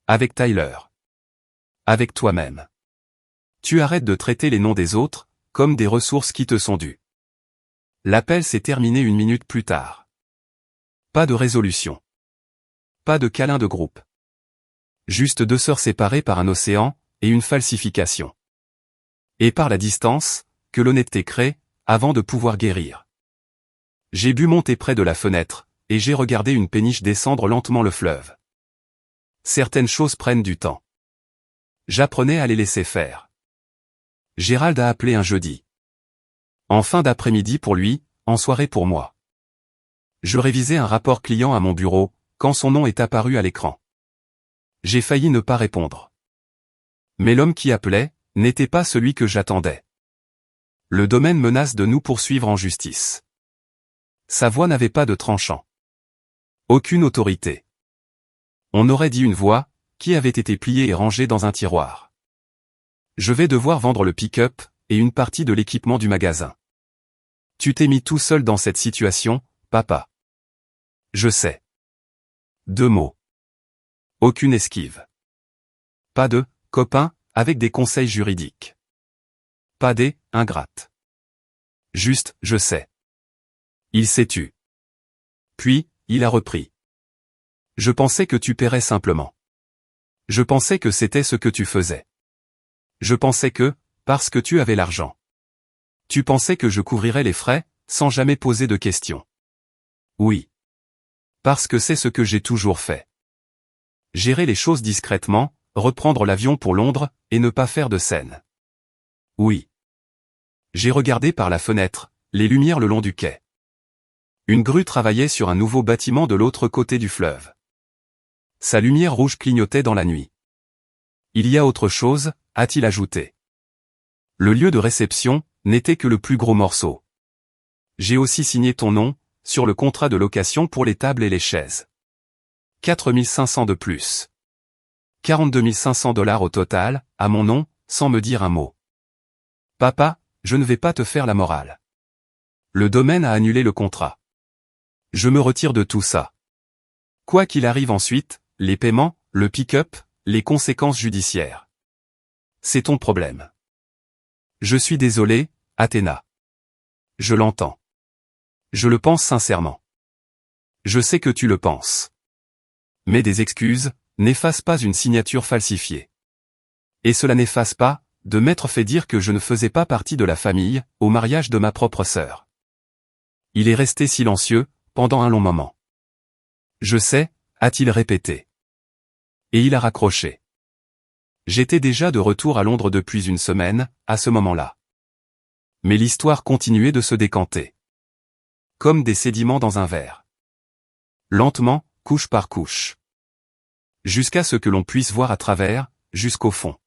Avec Tyler. Avec toi-même. Tu arrêtes de traiter les noms des autres, comme des ressources qui te sont dues. L'appel s'est terminé 1 minute plus tard. Pas de résolution. Pas de câlin de groupe. Juste 2 sœurs séparées par un océan, et une falsification. Et par la distance, que l'honnêteté crée, avant de pouvoir guérir. J'ai bu monter près de la fenêtre, et j'ai regardé une péniche descendre lentement le fleuve. Certaines choses prennent du temps. J'apprenais à les laisser faire. Gérald a appelé un jeudi. En fin d'après-midi pour lui, en soirée pour moi. Je révisais un rapport client à mon bureau, quand son nom est apparu à l'écran. J'ai failli ne pas répondre. Mais l'homme qui appelait, n'était pas celui que j'attendais. Le domaine menace de nous poursuivre en justice. Sa voix n'avait pas de tranchant. Aucune autorité. On aurait dit une voix, qui avait été pliée et rangée dans un tiroir. Je vais devoir vendre le pick-up, et une partie de l'équipement du magasin. Tu t'es mis tout seul dans cette situation, papa. Je sais. 2 mots. Aucune esquive. Pas de « copain » avec des conseils juridiques. Pas des « ingrates ». Juste « je sais ». Il s'est tu. Puis, il a repris. Je pensais que tu paierais simplement. Je pensais que c'était ce que tu faisais. Je pensais que, parce que tu avais l'argent. Tu pensais que je couvrirais les frais, sans jamais poser de questions. Oui. Parce que c'est ce que j'ai toujours fait. Gérer les choses discrètement, reprendre l'avion pour Londres, et ne pas faire de scène. Oui. J'ai regardé par la fenêtre, les lumières le long du quai. Une grue travaillait sur un nouveau bâtiment de l'autre côté du fleuve. Sa lumière rouge clignotait dans la nuit. Il y a autre chose, a-t-il ajouté. Le lieu de réception n'était que le plus gros morceau. J'ai aussi signé ton nom, sur le contrat de location pour les tables et les chaises. 4 500 de plus. 42 500 $ au total, à mon nom, sans me dire un mot. Papa, je ne vais pas te faire la morale. Le domaine a annulé le contrat. Je me retire de tout ça. Quoi qu'il arrive ensuite, les paiements, le pick-up, les conséquences judiciaires. C'est ton problème. Je suis désolé, Athéna. Je l'entends. Je le pense sincèrement. Je sais que tu le penses. Mais des excuses n'effacent pas une signature falsifiée. Et cela n'efface pas, de m'être fait dire que je ne faisais pas partie de la famille, au mariage de ma propre sœur. Il est resté silencieux, pendant un long moment. Je sais, a-t-il répété. Et il a raccroché. J'étais déjà de retour à Londres depuis une semaine, à ce moment-là. Mais l'histoire continuait de se décanter. Comme des sédiments dans un verre. Lentement, couche par couche. Jusqu'à ce que l'on puisse voir à travers, jusqu'au fond.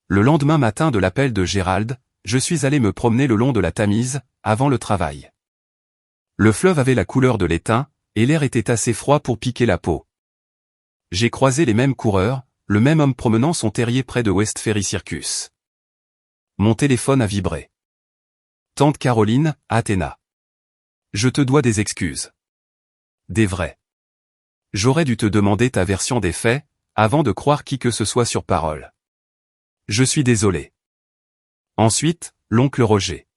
Le lendemain matin de l'appel de Gérald, je suis allé me promener le long de la Tamise, avant le travail. Le fleuve avait la couleur de l'étain, et l'air était assez froid pour piquer la peau. J'ai croisé les mêmes coureurs, le même homme promenant son terrier près de West Ferry Circus. Mon téléphone a vibré. Tante Caroline, Athéna. Je te dois des excuses. Des vraies. J'aurais dû te demander ta version des faits, avant de croire qui que ce soit sur parole. Je suis désolé. Ensuite, l'oncle Roger.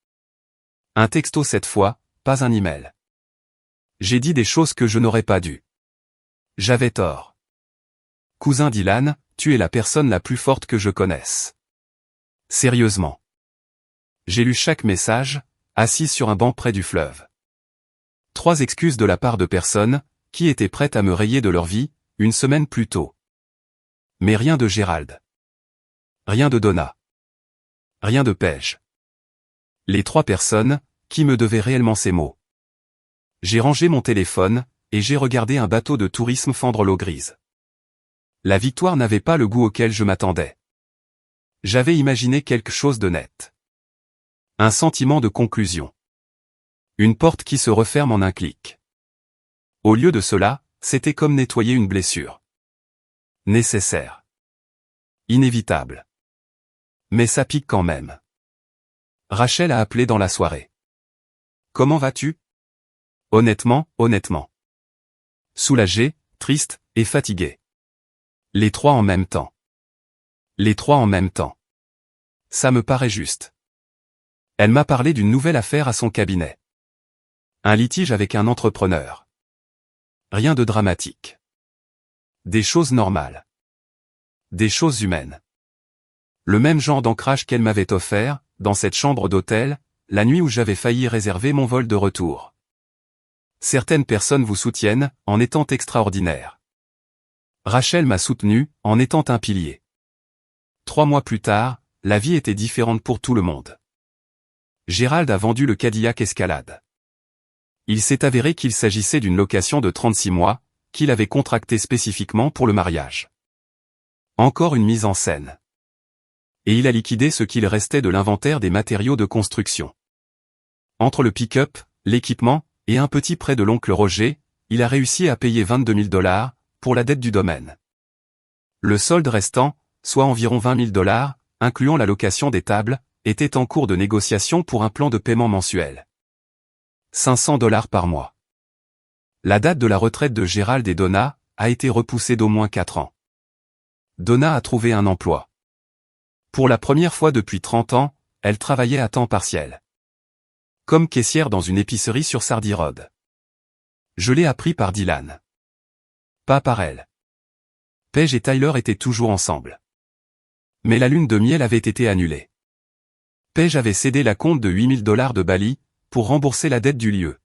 Un texto cette fois, pas un email. J'ai dit des choses que je n'aurais pas dû. J'avais tort. Cousin Dylan, tu es la personne la plus forte que je connaisse. Sérieusement. J'ai lu chaque message, assise sur un banc près du fleuve. 3 excuses de la part de personnes, qui étaient prêtes à me rayer de leur vie, une semaine plus tôt. Mais rien de Gérald. Rien de Donna. Rien de Paige. Les 3 personnes, qui me devaient réellement ces mots. J'ai rangé mon téléphone, et j'ai regardé un bateau de tourisme fendre l'eau grise. La victoire n'avait pas le goût auquel je m'attendais. J'avais imaginé quelque chose de net. Un sentiment de conclusion. Une porte qui se referme en un clic. Au lieu de cela, c'était comme nettoyer une blessure. Nécessaire. Inévitable. Mais ça pique quand même. Rachel a appelé dans la soirée. Comment vas-tu? Honnêtement. Soulagé, triste, et fatigué. Les 3 en même temps. Les 3 en même temps. Ça me paraît juste. Elle m'a parlé d'une nouvelle affaire à son cabinet. Un litige avec un entrepreneur. Rien de dramatique. Des choses normales. Des choses humaines. Le même genre d'ancrage qu'elle m'avait offert, dans cette chambre d'hôtel, la nuit où j'avais failli réserver mon vol de retour. Certaines personnes vous soutiennent, en étant extraordinaires. Rachel m'a soutenu, en étant un pilier. 3 mois plus tard, la vie était différente pour tout le monde. Gérald a vendu le Cadillac Escalade. Il s'est avéré qu'il s'agissait d'une location de 36 mois, qu'il avait contractée spécifiquement pour le mariage. Encore une mise en scène. Et il a liquidé ce qu'il restait de l'inventaire des matériaux de construction. Entre le pick-up, l'équipement, et un petit prêt de l'oncle Roger, il a réussi à payer 22 000 $, pour la dette du domaine. Le solde restant, soit environ 20 000 $, incluant la location des tables, était en cours de négociation pour un plan de paiement mensuel. 500 $ par mois. La date de la retraite de Gérald et Donna a été repoussée d'au moins 4 ans. Donna a trouvé un emploi. Pour la première fois depuis 30 ans, elle travaillait à temps partiel. Comme caissière dans une épicerie sur Sardy Road. Je l'ai appris par Dylan. Pas par elle. Paige et Tyler étaient toujours ensemble. Mais la lune de miel avait été annulée. Paige avait cédé la compte de 8 000 $ de Bali, pour rembourser la dette du lieu.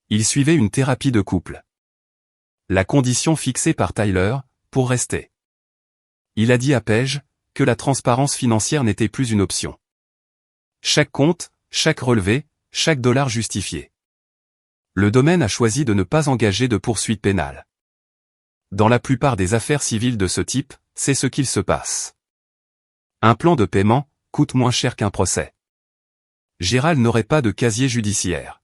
Il suivait une thérapie de couple. La condition fixée par Tyler, pour rester. Il a dit à Paige, que la transparence financière n'était plus une option. Chaque compte, chaque relevé, chaque dollar justifié. Le domaine a choisi de ne pas engager de poursuite pénale. Dans la plupart des affaires civiles de ce type, c'est ce qu'il se passe. Un plan de paiement coûte moins cher qu'un procès. Gérald n'aurait pas de casier judiciaire.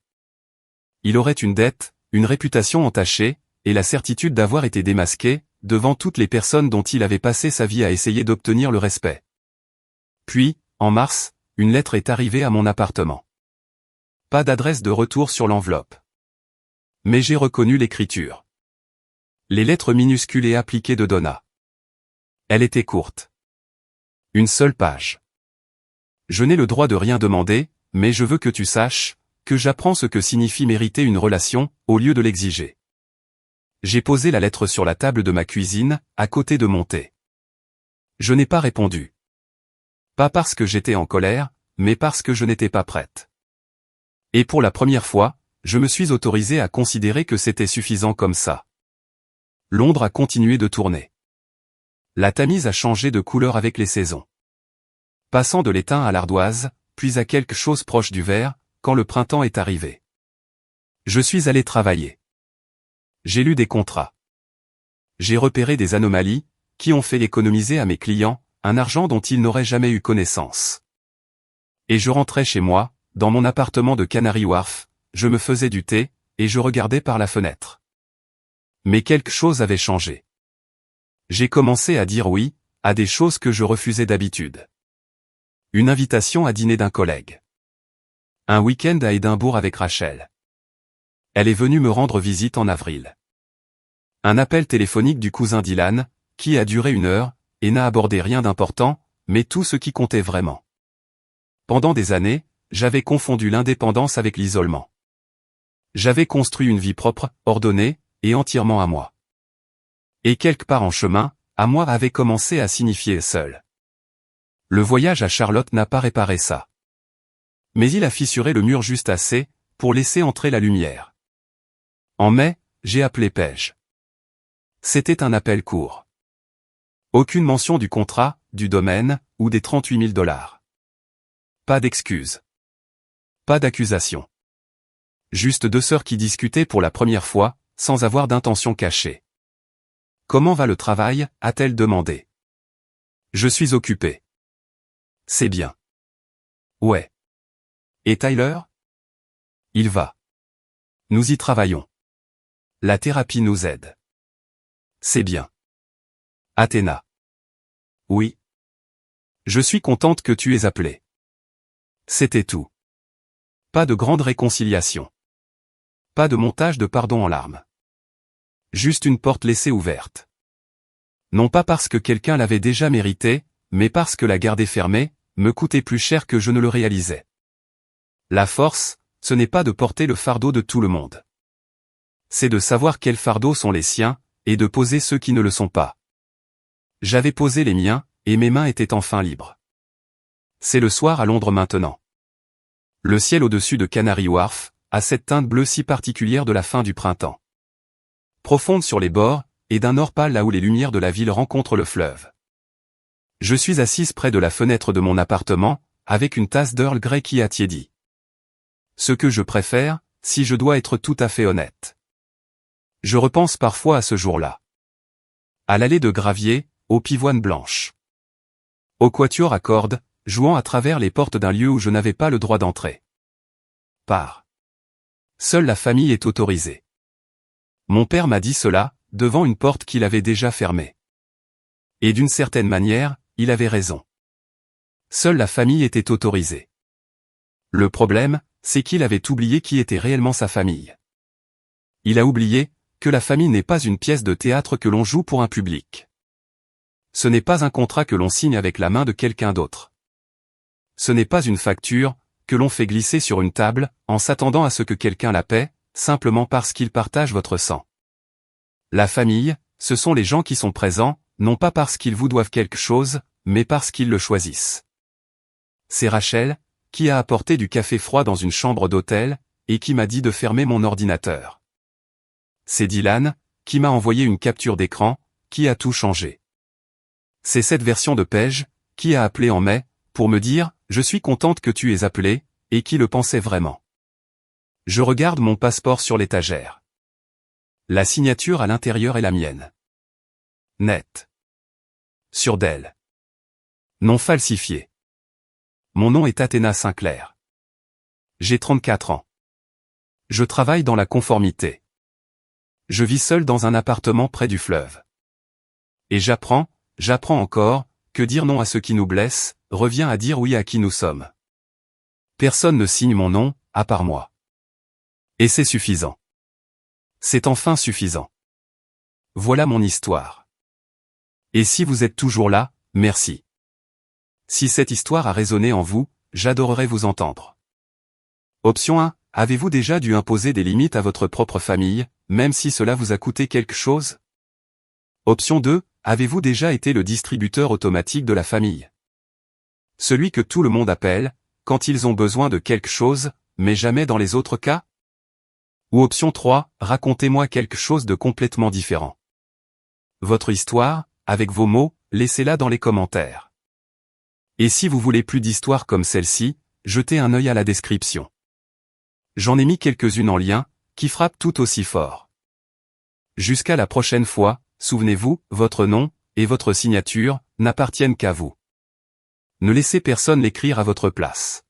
Il aurait une dette, une réputation entachée, et la certitude d'avoir été démasqué, devant toutes les personnes dont il avait passé sa vie à essayer d'obtenir le respect. Puis, en mars, une lettre est arrivée à mon appartement. Pas d'adresse de retour sur l'enveloppe. Mais j'ai reconnu l'écriture. Les lettres minuscules et appliquées de Donna. Elle était courte. Une seule page. Je n'ai le droit de rien demander, mais je veux que tu saches, que j'apprends ce que signifie mériter une relation, au lieu de l'exiger. J'ai posé la lettre sur la table de ma cuisine, à côté de mon thé. Je n'ai pas répondu. Pas parce que j'étais en colère, mais parce que je n'étais pas prête. Et pour la première fois, je me suis autorisé à considérer que c'était suffisant comme ça. Londres a continué de tourner. La Tamise a changé de couleur avec les saisons. Passant de l'étain à l'ardoise, puis à quelque chose proche du vert, quand le printemps est arrivé. Je suis allé travailler. J'ai lu des contrats. J'ai repéré des anomalies, qui ont fait économiser à mes clients, un argent dont il n'aurait jamais eu connaissance. Et je rentrais chez moi, dans mon appartement de Canary Wharf, je me faisais du thé, et je regardais par la fenêtre. Mais quelque chose avait changé. J'ai commencé à dire oui, à des choses que je refusais d'habitude. Une invitation à dîner d'un collègue. Un week-end à Édimbourg avec Rachel. Elle est venue me rendre visite en avril. Un appel téléphonique du cousin Dylan, qui a duré 1 heure, et n'a abordé rien d'important, mais tout ce qui comptait vraiment. Pendant des années, j'avais confondu l'indépendance avec l'isolement. J'avais construit une vie propre, ordonnée, et entièrement à moi. Et quelque part en chemin, à moi avait commencé à signifier seul. Le voyage à Charlotte n'a pas réparé ça. Mais il a fissuré le mur juste assez, pour laisser entrer la lumière. En mai, j'ai appelé Paige. C'était un appel court. Aucune mention du contrat, du domaine, ou des 38 000 $. Pas d'excuses. Pas d'accusation. Juste 2 sœurs qui discutaient pour la première fois, sans avoir d'intention cachée. Comment va le travail, a-t-elle demandé. Je suis occupée. C'est bien. Ouais. Et Tyler? Il va. Nous y travaillons. La thérapie nous aide. C'est bien. Athéna. Oui. Je suis contente que tu aies appelé. C'était tout. Pas de grande réconciliation. Pas de montage de pardon en larmes. Juste une porte laissée ouverte. Non pas parce que quelqu'un l'avait déjà mérité, mais parce que la garder fermée, me coûtait plus cher que je ne le réalisais. La force, ce n'est pas de porter le fardeau de tout le monde. C'est de savoir quels fardeaux sont les siens, et de poser ceux qui ne le sont pas. J'avais posé les miens, et mes mains étaient enfin libres. C'est le soir à Londres maintenant. Le ciel au-dessus de Canary Wharf a cette teinte bleue si particulière de la fin du printemps. Profonde sur les bords, et d'un or pâle là où les lumières de la ville rencontrent le fleuve. Je suis assise près de la fenêtre de mon appartement, avec une tasse d'Earl Grey qui a tiédi. Ce que je préfère, si je dois être tout à fait honnête. Je repense parfois à ce jour-là. À l'allée de gravier, aux pivoines blanches. Au quatuor à cordes, jouant à travers les portes d'un lieu où je n'avais pas le droit d'entrer. Seule la famille est autorisée. Mon père m'a dit cela, devant une porte qu'il avait déjà fermée. Et d'une certaine manière, il avait raison. Seule la famille était autorisée. Le problème, c'est qu'il avait oublié qui était réellement sa famille. Il a oublié que la famille n'est pas une pièce de théâtre que l'on joue pour un public. Ce n'est pas un contrat que l'on signe avec la main de quelqu'un d'autre. Ce n'est pas une facture que l'on fait glisser sur une table, en s'attendant à ce que quelqu'un la paie, simplement parce qu'il partage votre sang. La famille, ce sont les gens qui sont présents, non pas parce qu'ils vous doivent quelque chose, mais parce qu'ils le choisissent. C'est Rachel, qui a apporté du café froid dans une chambre d'hôtel, et qui m'a dit de fermer mon ordinateur. C'est Dylan, qui m'a envoyé une capture d'écran, qui a tout changé. C'est cette version de Paige, qui a appelé en mai, pour me dire « Je suis contente que tu aies appelé », et qui le pensait vraiment. Je regarde mon passeport sur l'étagère. La signature à l'intérieur est la mienne. Net. Sur d'elle. Non falsifié. Mon nom est Athéna Sinclair. J'ai 34 ans. Je travaille dans la conformité. Je vis seul dans un appartement près du fleuve. Et j'apprends encore, que dire non à ce qui nous blesse, revient à dire oui à qui nous sommes. Personne ne signe mon nom, à part moi. Et c'est suffisant. C'est enfin suffisant. Voilà mon histoire. Et si vous êtes toujours là, merci. Si cette histoire a résonné en vous, j'adorerais vous entendre. Option 1. Avez-vous déjà dû imposer des limites à votre propre famille, même si cela vous a coûté quelque chose? Option 2. Avez-vous déjà été le distributeur automatique de la famille? Celui que tout le monde appelle, quand ils ont besoin de quelque chose, mais jamais dans les autres cas? Ou option 3. Racontez-moi quelque chose de complètement différent. Votre histoire, avec vos mots, laissez-la dans les commentaires. Et si vous voulez plus d'histoires comme celle-ci, jetez un œil à la description. J'en ai mis quelques-unes en lien, qui frappent tout aussi fort. Jusqu'à la prochaine fois, souvenez-vous, votre nom, et votre signature, n'appartiennent qu'à vous. Ne laissez personne l'écrire à votre place.